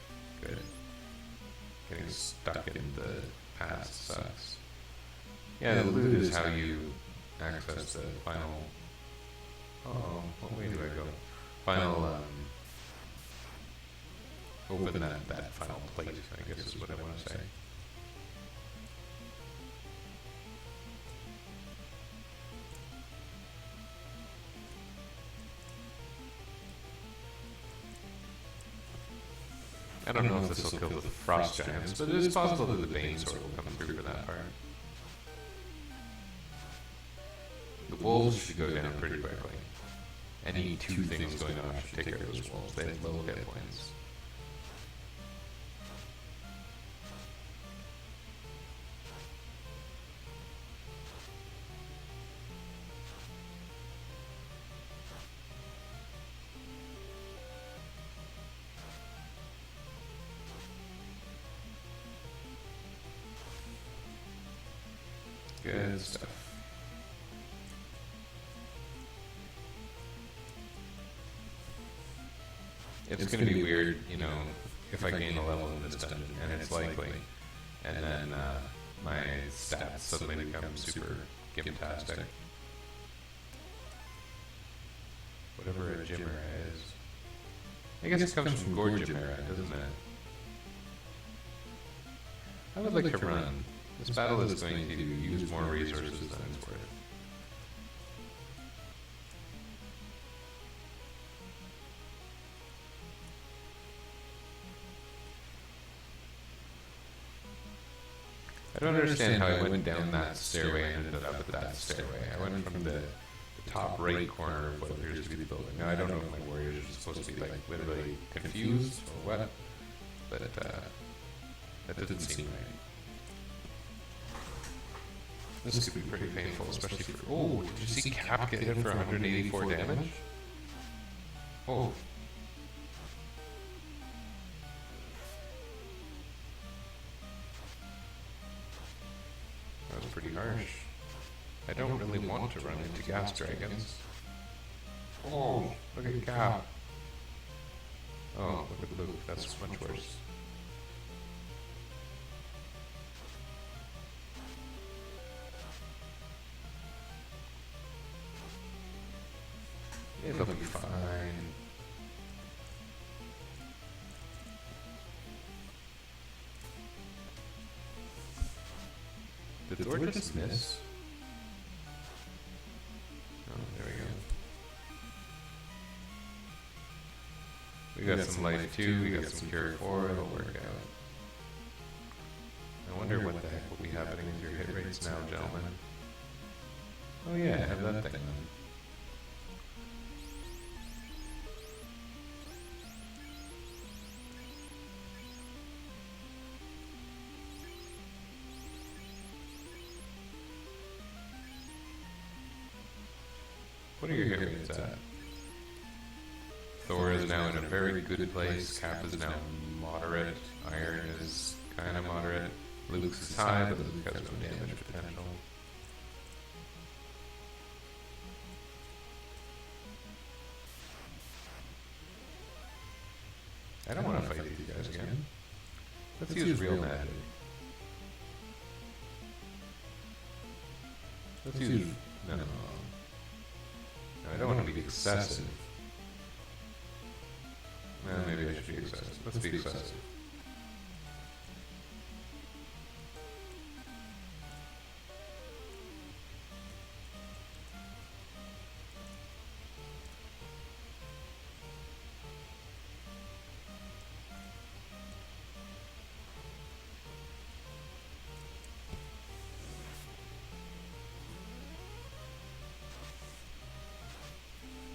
Good. Getting stuck in the past sucks. Yeah, the loot is how you access the final... Oh, what way do I go? Final, open that final plate, I guess is what I want to say. I don't know if this will kill the frost giants, but it is possible that the Bane Sword will come through for that part. The wolves should go down pretty quickly. Any two things going on should take care of those wolves. They have low hit points. Good stuff. It's going to be weird, you know, if I gain a level in this dungeon, and it's likely, and then my stats suddenly become super gimtastic. Whatever a Chimera is. I guess it comes from Gore Chimera, doesn't it? I would like to run. This battle is going to use more resources than it's worth. I don't understand how I went down that stairway and ended up at that stairway. I went from the top right corner of what appears to be the building. Now, I don't know if my warriors are supposed to be like literally confused or what, but that didn't seem right. This could be pretty painful, especially for... Oh, did you see Cap get hit for 184 damage? Oh. That was pretty harsh. I don't really want to run into gas dragons. Oh, look at Cap. Oh, look at Luke. That's much worse. It'll be fine. Did the door just miss? Oh, there we go. We got some life too, we got some cure 4, it'll work out. I wonder what the heck will be happening with your hit rates now, gentlemen. Oh yeah, I have that thing on. What are your hit rates at? Thor is now in a very good place. Cap is now moderate. Iron is kind of moderate. Luke's is high, but Luke has no damage potential. I don't want to fight these guys again. Let's use real magic. Let's use... No. I don't want to be excessive. Maybe I should be excessive. Let's be excessive.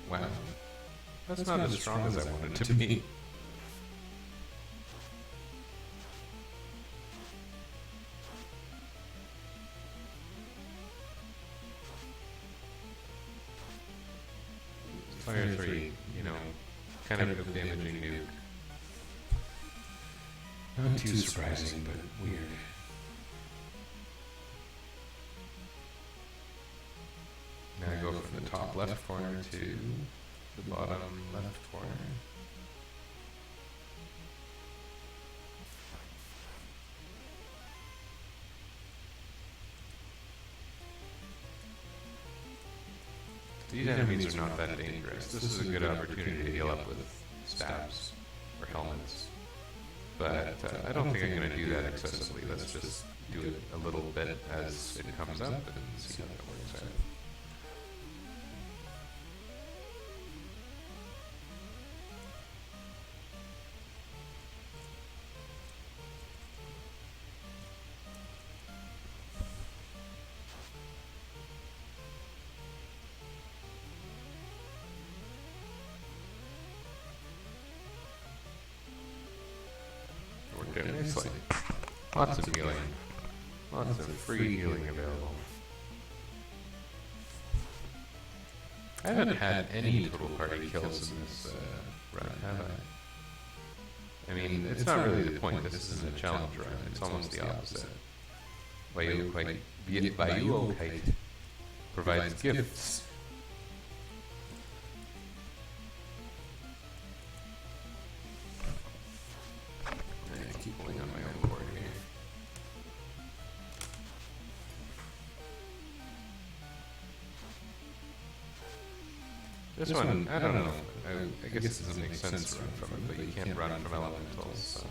Wow. That's not as strong as I wanted it to be. Fire 3, you know, kind of a damaging nuke. Not too surprising, but weird. Now I go from the top left corner to the bottom left corner. These enemies are not that dangerous. This is a good opportunity to heal up with stabs or helmets. But I don't think I'm going to do that excessively. Let's just do it a little bit as it comes up and see how that works out. Nicely. Lots of healing. Lots of free healing available. I haven't had any total party kills in this run, have I? I mean, it's not really the point. This isn't a challenge run. It's almost the opposite. VYUOKITE provides gifts. Pulling on my own board here. This one, I don't know. I guess it doesn't make sense to run from it, but you can't run from elementals, so.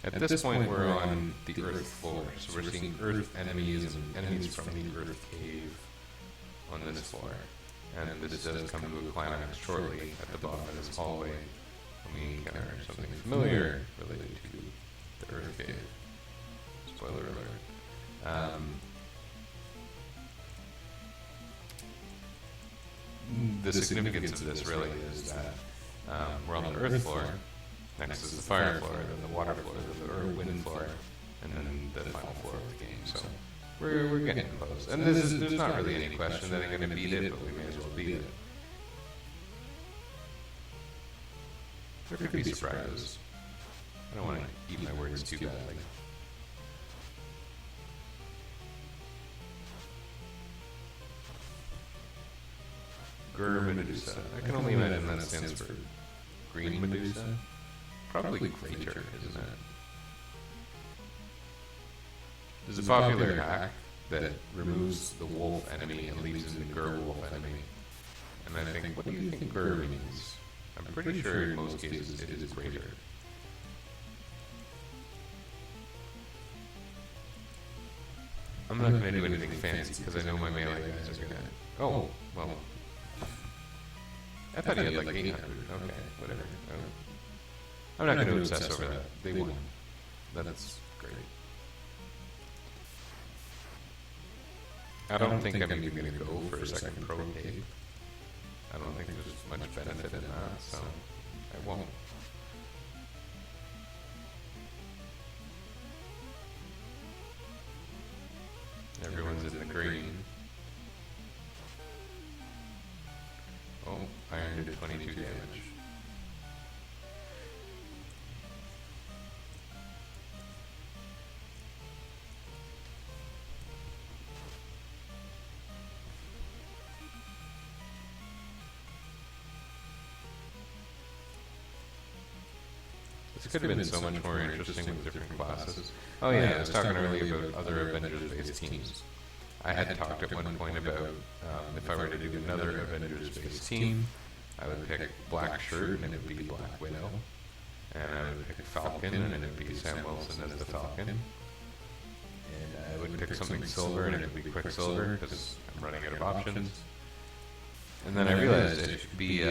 At this point, we're on the Earth floor, so we're seeing Earth enemies and enemies from the Earth cave on this floor. And this does come to a climax shortly at the bottom of this hallway when we encounter something familiar related to the Earth cave. Spoiler alert. The significance of this really is that we're on the Earth floor, next is the fire floor, then the water floor, then the wind floor, and then the final floor of the game. So we're getting close. And there's not really any question that I'm going to beat it, but we may as well beat it. There could be surprises. I don't want to eat my words too badly. Medusa. I can only imagine that stands for green Medusa. Probably Crater, isn't it? There's a popular hack that removes the wolf enemy and leaves in the Gur-wolf enemy. And I think, what do you think Gur means? I'm pretty sure in most cases it is Crater. I'm not going to do anything fancy because I know my melee guys are going to... Oh, well... I thought he had like 800. Okay, whatever. I'm not going to obsess over that. They won. That's great. I don't think I'm even going to go for a second pro cave. I don't think there's much benefit in that, so I won't. Everyone's in the green. Oh, iron did 22 damage. This could have been so much more interesting with different classes. Oh yeah, I was talking earlier about other Avengers-based teams. I had talked at one point about if I were to do another Avengers-based team, I would pick Black Shirt and it would be Black Widow. And I would pick Falcon and it would be Sam Wilson as the Falcon. And I would pick something silver and it would be Quicksilver because I'm running out of options. And then I realized it should be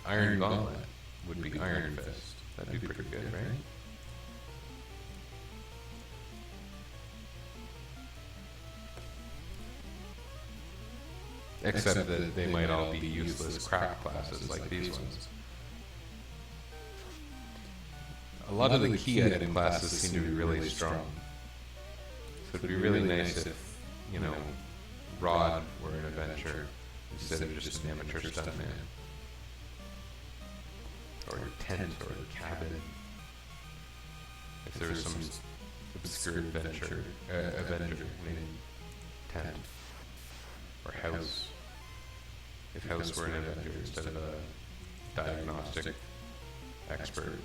Iron Gauntlet would be Iron Fist. That'd be pretty good, right? Except that they might all be useless crack classes like these ones. A lot of the key item classes seem to be really strong. So it'd be really nice if, you know, Rod were an adventure instead of just an amateur stuntman. Or a tent, or a cabin. If there was some obscure Avenger named Tent. Or House. If House were an Avenger instead of a diagnostic expert.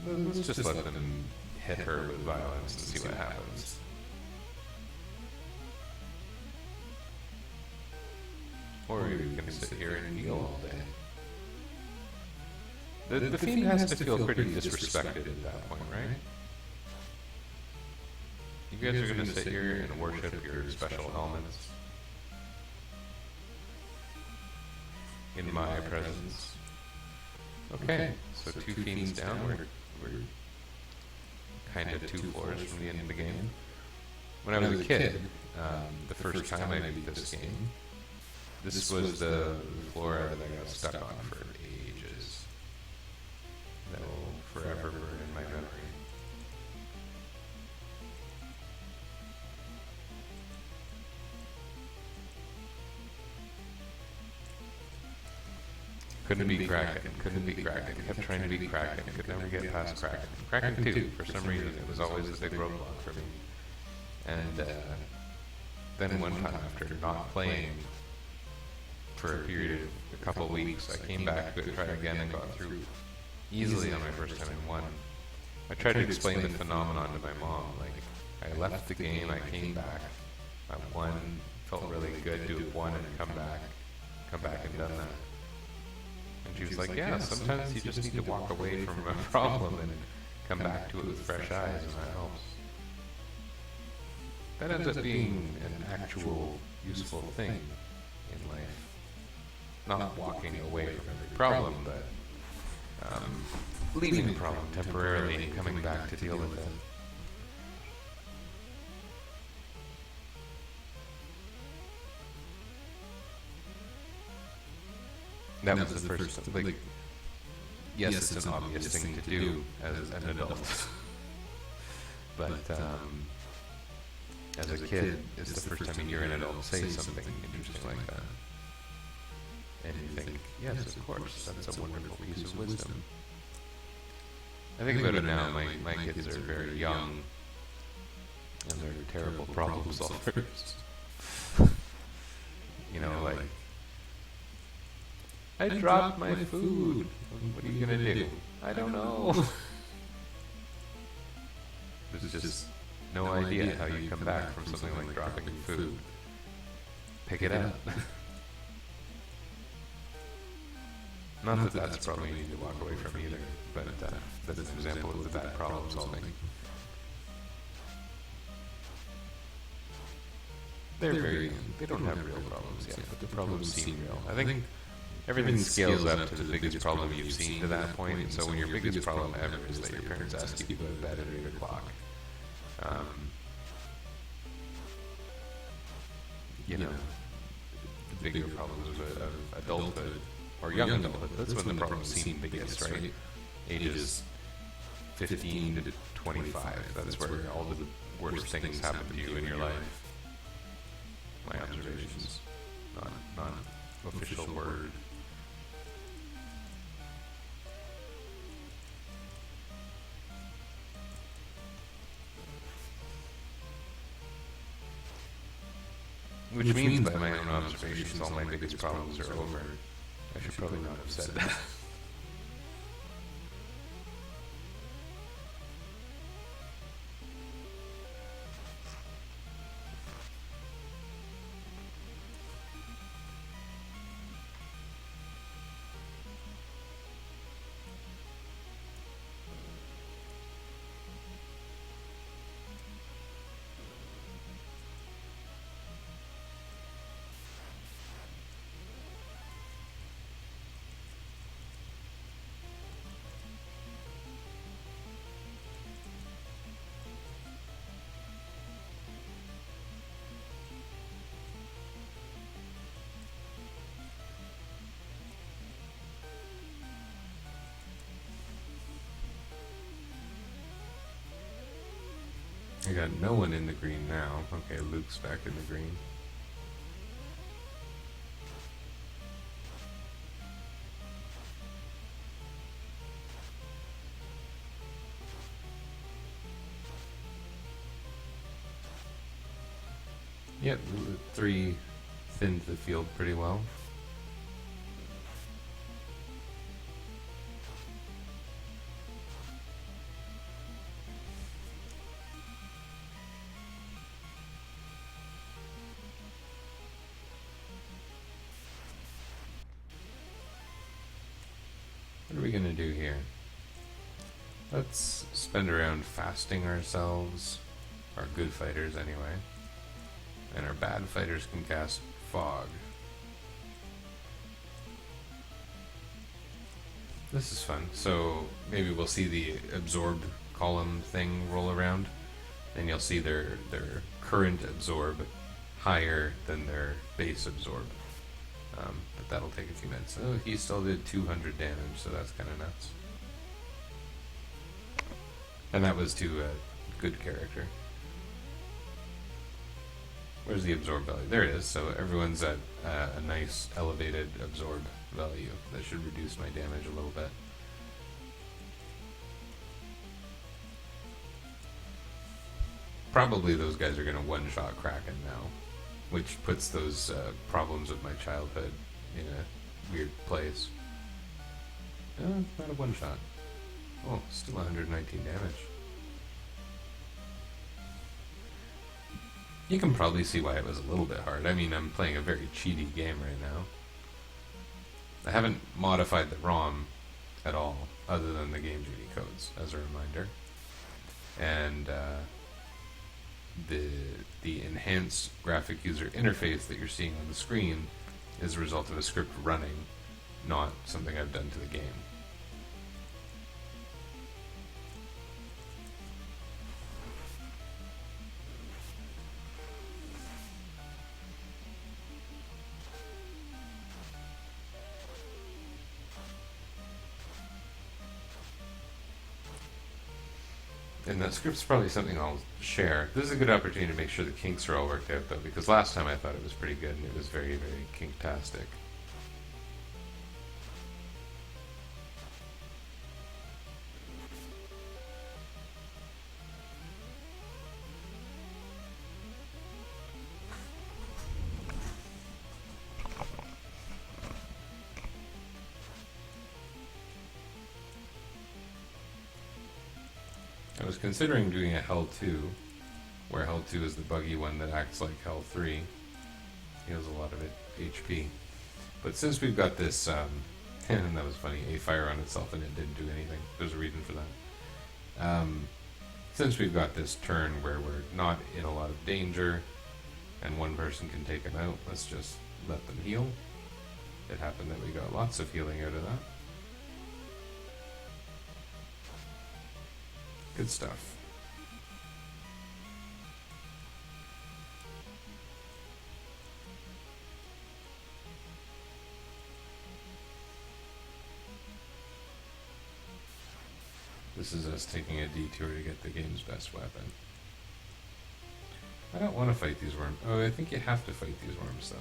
Let's just let them hit her with violence and see what happens. Or you can sit here and kneel all day. The Fiend has to feel pretty disrespected at that point, right? You guys are going to sit here and worship your special elements in my presence. Okay, so 2 Fiends down. We're kind of 2 floors from the end of the game. When I was a kid, the first time I beat this game, this was the floor that I got stuck on for ages. That will forever burn in my memory. Couldn't beat Kraken, couldn't beat Kraken, kept trying to beat Kraken, could never get past Kraken. Kraken 2, for some reason, it was always a big roadblock for me. And then one time after not playing for a period of a couple of weeks, I came back to try again and got through easily on my first time and won. I tried to explain the phenomenon to my mom, like, I left the game, I came back, I won, felt really good to have won and come back and done that. And she was like, yeah, sometimes you just need to walk away from a problem and come back to it with fresh eyes, and that helps. That ends up being an actual useful thing in life. Not walking away from every problem, but leaving the problem temporarily and coming back to deal with it. That was the first, like, yes, it's an obvious thing to do as an adult. But as a kid, it's the first time you hear an adult say something interesting like that. And you think, yes, of course, that's a wonderful piece of wisdom. I think about it now, my kids are very young, and they're terrible problem solvers. You know, like, I dropped my food. What are you gonna do? I don't know. There's just no idea how you come back from something like dropping food. Pick it up. Not that that's probably you need to walk away from either, but that's an example of the bad problem solving. They're very young. They don't have real problems yet, but the problems seem real. I think everything scales up to the biggest problem you've seen to that point, and so when your biggest problem ever is that your parents ask you to go to bed at 8 o'clock, you know, the bigger problems of adulthood, or young adulthood, that's when the problems seem biggest, right? Ages 15 to 25, that's where all the worst things happen to you in your life. My observations, not official word. Which means by my own observations, all my biggest problems are over. I should probably not have said that. I got no one in the green now. Okay, Luke's back in the green. Yep, 3 thinned the field pretty well. What are we gonna do here? Let's spend around fasting ourselves, our good fighters anyway, and our bad fighters can cast fog. This is fun. So maybe we'll see the absorbed column thing roll around, and you'll see their current absorb higher than their base absorb. But that'll take a few minutes. Oh, he still did 200 damage, so that's kind of nuts. And that was to a good character. Where's the absorb value? There it is. So everyone's at a nice elevated absorb value. That should reduce my damage a little bit. Probably those guys are going to one-shot Kraken now, which puts those problems of my childhood in a weird place. Not a one-shot. Oh, still 119 damage. You can probably see why it was a little bit hard. I mean, I'm playing a very cheaty game right now. I haven't modified the ROM at all, other than the Game Genie codes, as a reminder. And the enhanced graphic user interface that you're seeing on the screen is a result of a script running, not something I've done to the game. And that script's probably something I'll share. This is a good opportunity to make sure the kinks are all worked out, though, because last time I thought it was pretty good, and it was very, very kinktastic. I was considering doing a Hell 2, where Hell 2 is the buggy one that acts like Hell 3. He has a lot of HP. But since we've got this, and that was funny, a fire on itself and it didn't do anything. There's a reason for that. Since we've got this turn where we're not in a lot of danger, and one person can take him out, let's just let them heal. It happened that we got lots of healing out of that. Good stuff. This is us taking a detour to get the game's best weapon. I don't want to fight these worms. Oh, I think you have to fight these worms, though.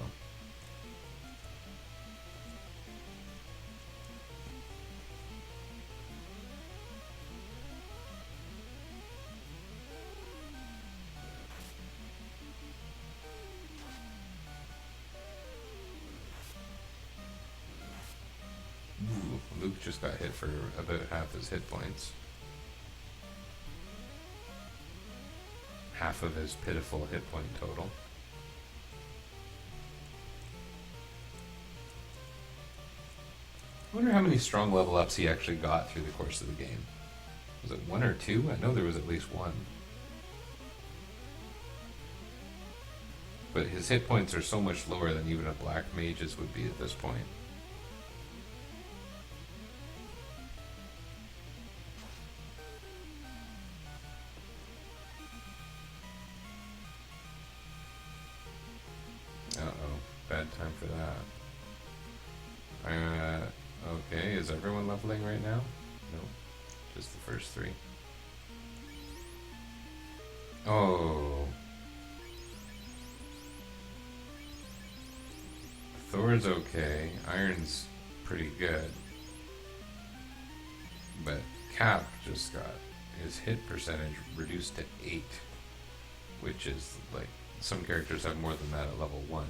Ooh, Luke just got hit for about half his hit points. Half of his pitiful hit point total. I wonder how many strong level ups he actually got through the course of the game. Was it 1 or 2? I know there was at least 1. But his hit points are so much lower than even a black mage's would be at this point. Bad time for that. Okay, is everyone leveling right now? No, just the first 3. Oh. Thor's okay. Iron's pretty good. But Cap just got his hit percentage reduced to 8. Which is, like, some characters have more than that at level 1.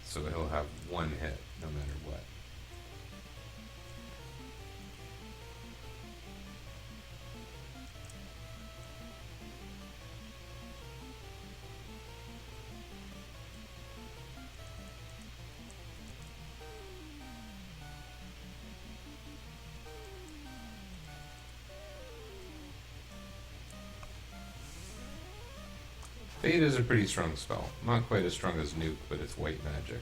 So he'll have 1 hit, no matter what. Fade is a pretty strong spell. Not quite as strong as Nuke, but it's white magic.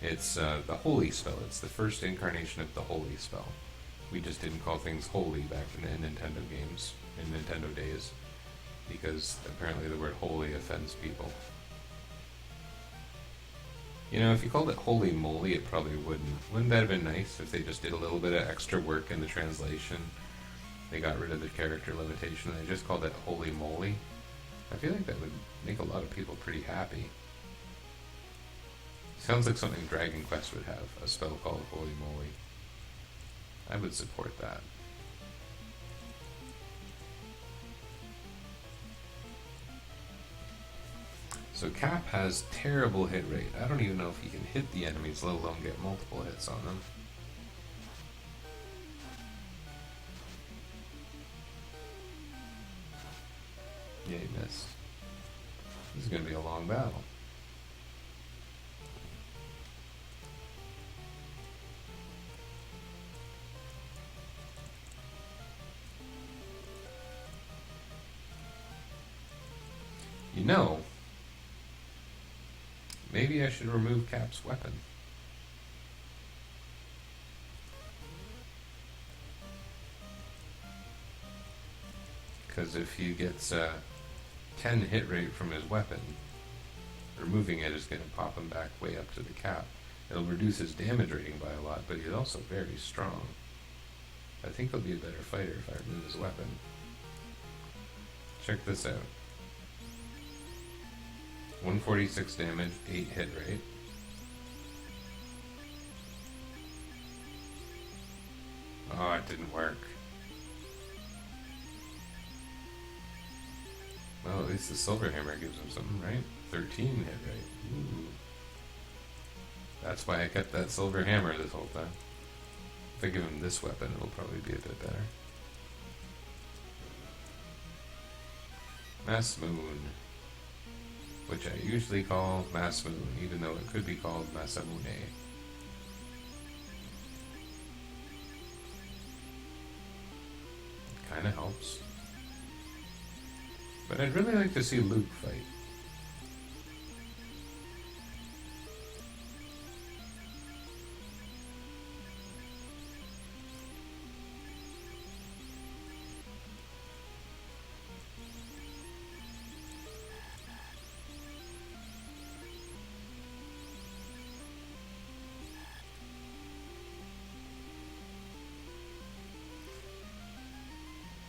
It's the holy spell. It's the first incarnation of the holy spell. We just didn't call things holy back in Nintendo games, in Nintendo days, because apparently the word holy offends people. You know, if you called it holy moly, it probably wouldn't. Wouldn't that have been nice if they just did a little bit of extra work in the translation? They got rid of the character limitation and they just called it holy moly. I feel like that would make a lot of people pretty happy. Sounds like something Dragon Quest would have, a spell called Holy Moly. I would support that. So Cap has terrible hit rate. I don't even know if he can hit the enemies, let alone get multiple hits on them. Yeah, he missed. This is going to be a long battle. know, maybe I should remove Cap's weapon. Because if he gets 10 hit rate from his weapon, removing it is going to pop him back way up to the cap. It'll reduce his damage rating by a lot, but he's also very strong. I think he'll be a better fighter if I remove his weapon. Check this out. 146 damage, 8 hit rate. Oh, it didn't work. Well, at least the Silver Hammer gives him something, right? 13 hit rate. Ooh. That's why I kept that Silver Hammer this whole time. If I give him this weapon, it'll probably be a bit better. Mass Moon. Which I usually call Mass Moon, even though it could be called Masamune. Kinda helps. But I'd really like to see Luke fight.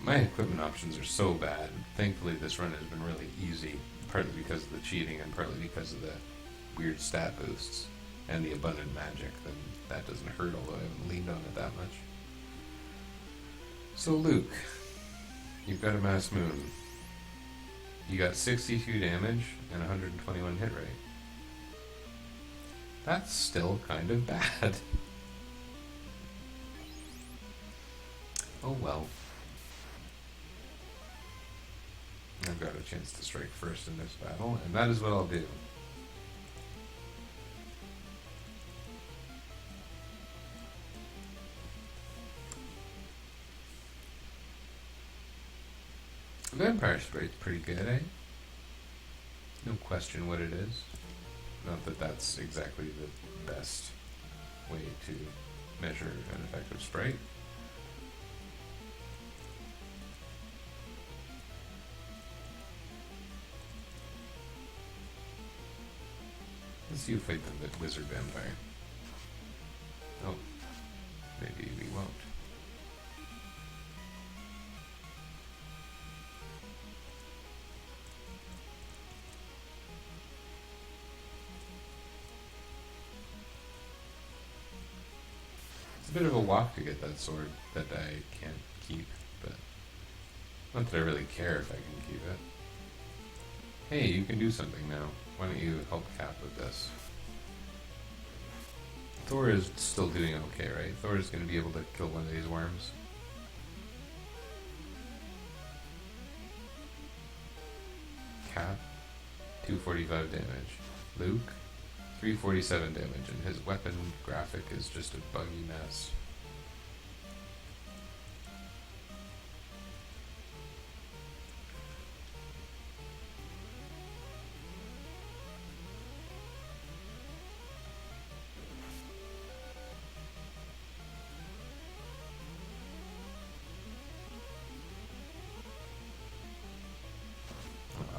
My equipment options are so bad. Thankfully this run has been really easy, partly because of the cheating and partly because of the weird stat boosts and the abundant magic. That doesn't hurt, although I haven't leaned on it that much. So Luke, you've got a Mass Moon. You got 62 damage and 121 hit rate. That's still kind of bad. Oh well. I've got a chance to strike first in this battle, and that is what I'll do. Vampire Sprite's pretty good, eh? No question what it is. Not that that's exactly the best way to measure an effective sprite. Let's see you fight the wizard vampire. Oh, maybe we won't. It's a bit of a walk to get that sword that I can't keep, but not that I really care if I can keep it. Hey, you can do something now. Why don't you help Cap with this? Thor is still doing okay, right? Thor is going to be able to kill one of these worms. Cap, 245 damage. Luke, 347 damage, and his weapon graphic is just a buggy mess.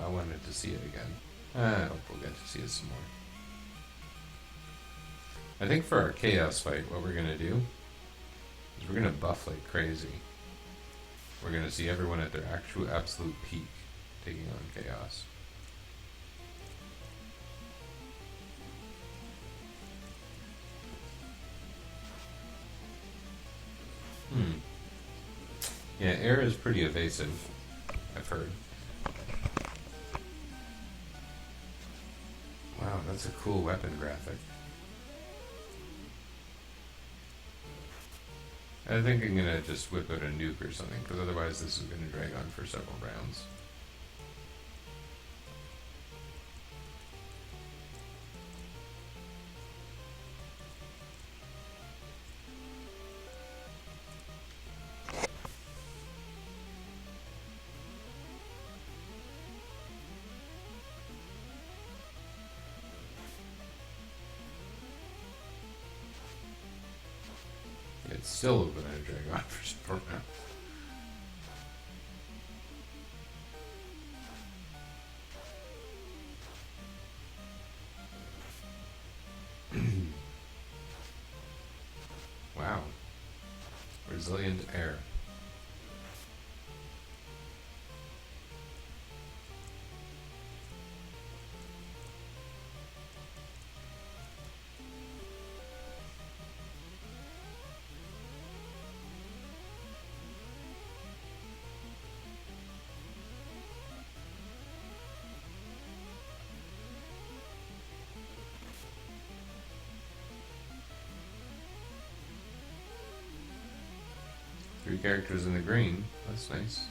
I wanted to see it again. I hope we'll get to see it some more. I think for our Chaos fight, what we're going to do is we're going to buff like crazy. We're going to see everyone at their actual absolute peak taking on Chaos. Yeah, air is pretty evasive, I've heard. Wow, that's a cool weapon graphic. I think I'm gonna just whip out a nuke or something, because otherwise this is gonna drag on for several rounds. Still open a Dragon for support now. Wow. Resilient air. Three characters in the green. That's nice.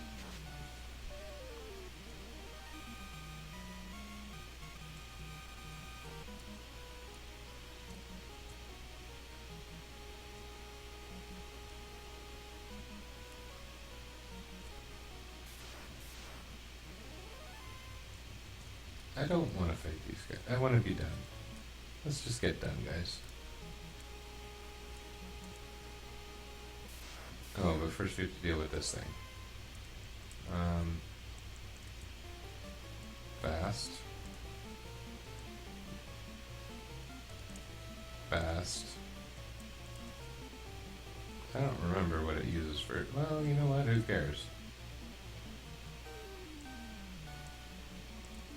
I don't want to fight these guys. I want to be done. Let's just get done, guys. Oh, but first we have to deal with this thing. Fast. Fast. I don't remember what it uses for... Well, you know what? Who cares?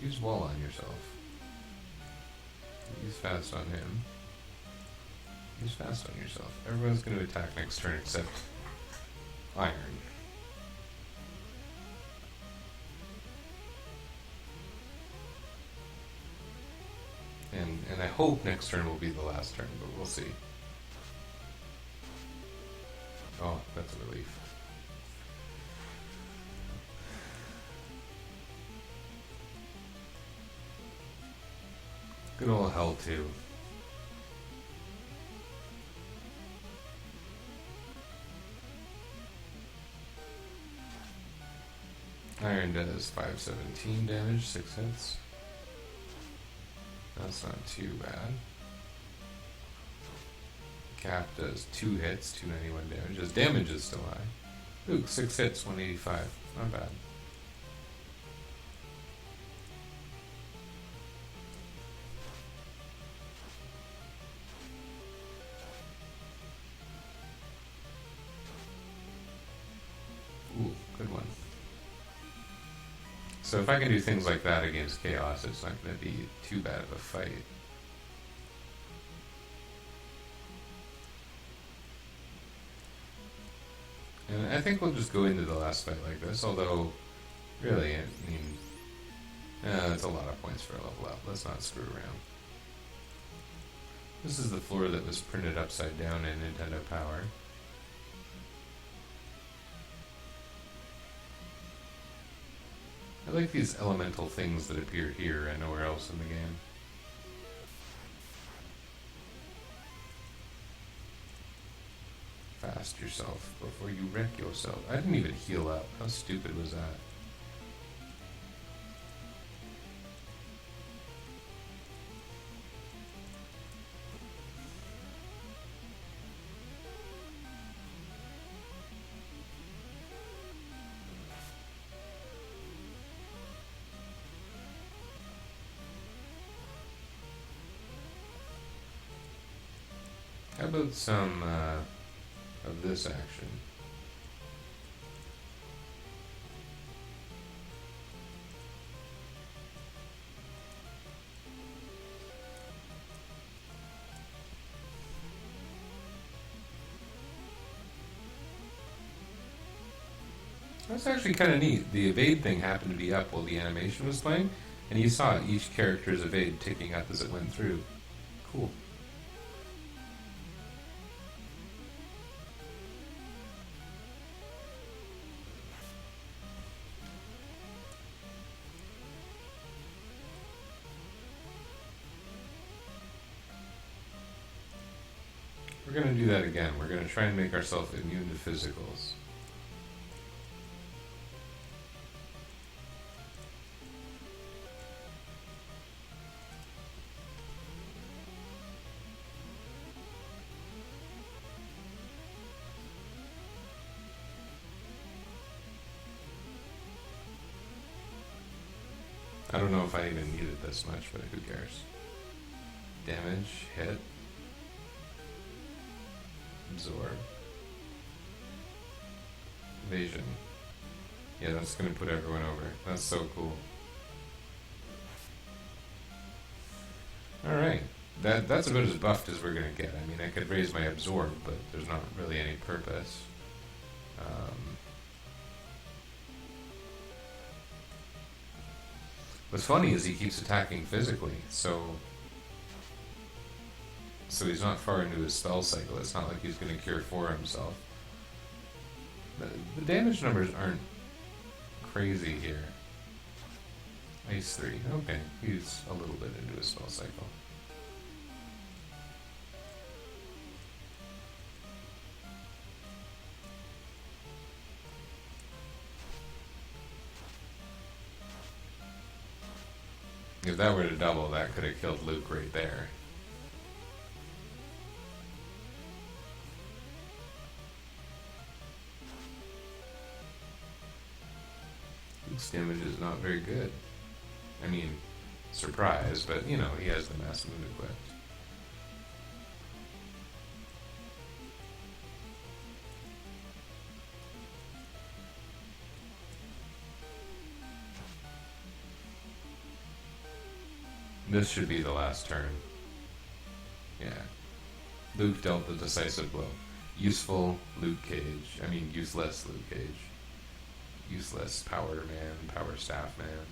Use wall on yourself. Use fast on him. Use fast on yourself. Everyone's going to attack next turn except Iron. And I hope next turn will be the last turn, but we'll see. Oh, that's a relief. Good old hell too. Iron does 517 damage, 6 hits. That's not too bad. Cap does 2 hits, 291 damage. His damage is still high. Ooh, 6 hits, 185. Not bad. Ooh, good one. So if I can do things like that against Chaos, it's not going to be too bad of a fight. And I think we'll just go into the last fight like this, although, really, I mean, that's a lot of points for a level up. Let's not screw around. This is the floor that was printed upside down in Nintendo Power. I like these elemental things that appear here and nowhere else in the game. Fast yourself before you wreck yourself. I didn't even heal up. How stupid was that? How about some of this action? That's actually kind of neat. The evade thing happened to be up while the animation was playing, and you saw each character's evade ticking up as it went through. Cool. We're going to do that again. We're going to try and make ourselves immune to physicals. I don't know if I even needed this much, but who cares? Damage, hit, absorb, evasion. Yeah, that's gonna put everyone over. That's so cool. Alright. That's about as buffed as we're gonna get. I mean, I could raise my absorb, but there's not really any purpose. What's funny is he keeps attacking physically, so he's not far into his spell cycle. It's not like he's going to cure 4 himself. The damage numbers aren't crazy here. Ice 3, okay, he's a little bit into his spell cycle. If that were to double, that could have killed Luke right there. Luke's damage is not very good. I mean, surprise, but you know, he has the mass move equipped. This should be the last turn. Yeah. Luke dealt the decisive blow. Useful Luke Cage. I mean, useless Luke Cage. Useless Power Man, Power Staff Man.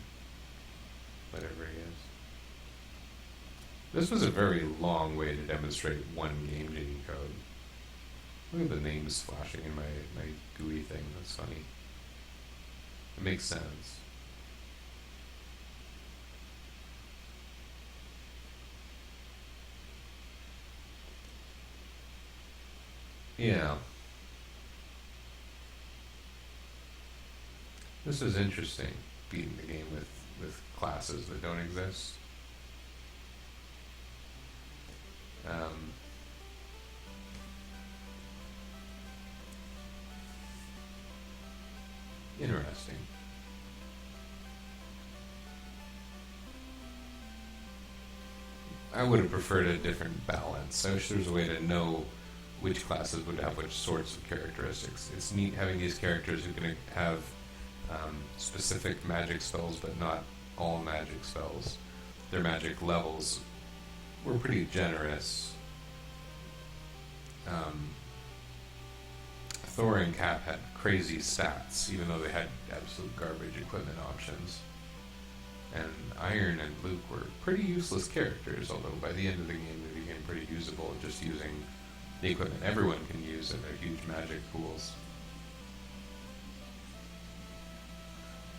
Whatever he is. This was a very long way to demonstrate one Game Genie code. Look at the names flashing in my GUI thing. That's funny. It makes sense. Yeah. This is interesting, beating the game with classes that don't exist. Interesting. I would have preferred a different balance. I wish there was a way to know which classes would have which sorts of characteristics. It's neat having these characters who can have specific magic spells, but not all magic spells. Their magic levels were pretty generous. Thor and Cap had crazy stats, even though they had absolute garbage equipment options. And Iron and Luke were pretty useless characters, although by the end of the game they became pretty usable just using the equipment everyone can use in their huge magic pools.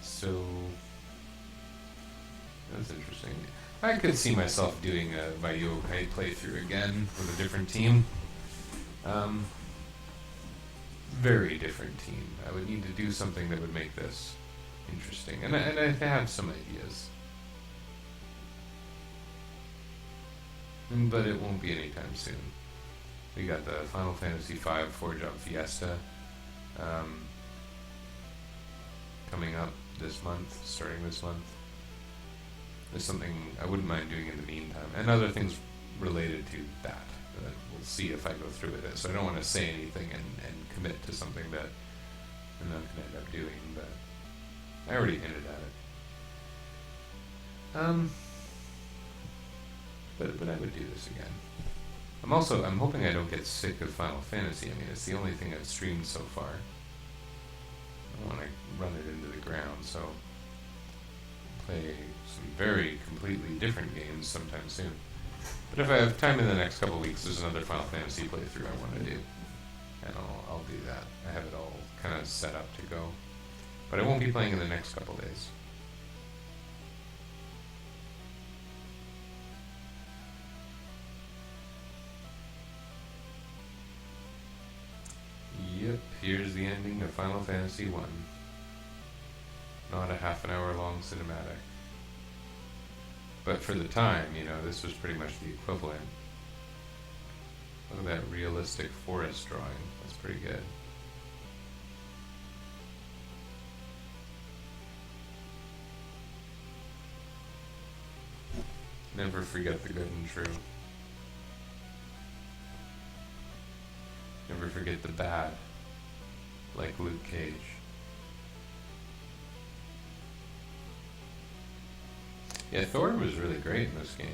So that's interesting. I could see myself doing a VYUOKITE playthrough again with a different team. Very different team. I would need to do something that would make this interesting, and I have some ideas, but it won't be anytime soon. We got the Final Fantasy V Forge Up Fiesta coming up this month, starting this month. There's something I wouldn't mind doing in the meantime, and other things related to that. We'll see if I go through with it. So I don't want to say anything and commit to something that I'm not going to end up doing, but I already hinted at it. But I would do this again. I'm hoping I don't get sick of Final Fantasy. I mean, it's the only thing I've streamed so far. I don't want to run it into the ground, so I'll play some very completely different games sometime soon. But if I have time in the next couple of weeks, there's another Final Fantasy playthrough I want to do. And I'll do that. I have it all kind of set up to go. But I won't be playing in the next couple of days. Yep, here's the ending of Final Fantasy 1. Not a half an hour long cinematic. But for the time, you know, this was pretty much the equivalent. Look at that realistic forest drawing. That's pretty good. Never forget the good and true. Never forget the bad, like Luke Cage. Yeah, Thor was really great in this game.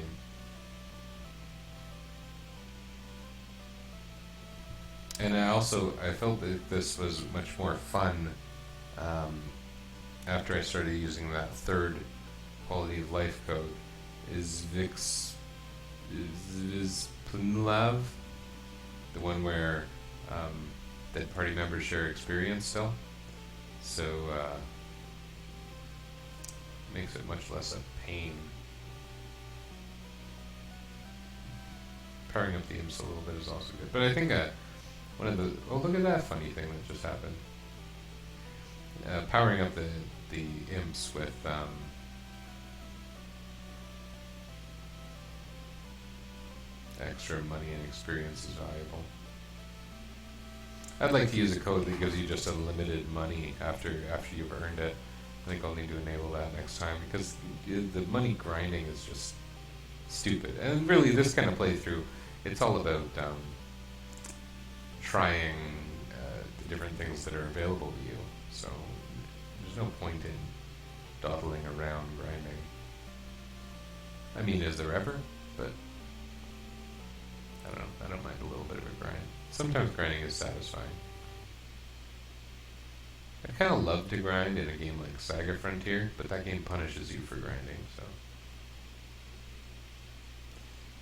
And I felt that this was much more fun after I started using that third quality of life code. Is Plunlav the one where that party members share experience still? So makes it much less a pain. Powering up the imps a little bit is also good, but I think one of the look at that funny thing that just happened. Powering up the imps with extra money and experience is valuable. I'd like to use a code that gives you just a limited money after you've earned it. I think I'll need to enable that next time because the money grinding is just stupid. And really, this kind of playthrough, it's all about trying the different things that are available to you. So there's no point in dawdling around grinding. I mean, is there ever? But I don't know. I don't mind a little bit of a grind. Sometimes grinding is satisfying. I kind of love to grind in a game like Saga Frontier, but that game punishes you for grinding, so.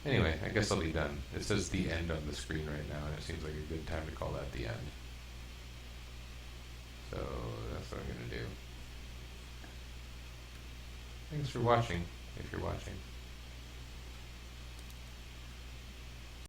Anyway, I guess I'll be done. It says the end on the screen right now, and it seems like a good time to call that the end. So, that's what I'm going to do. Thanks for watching, if you're watching.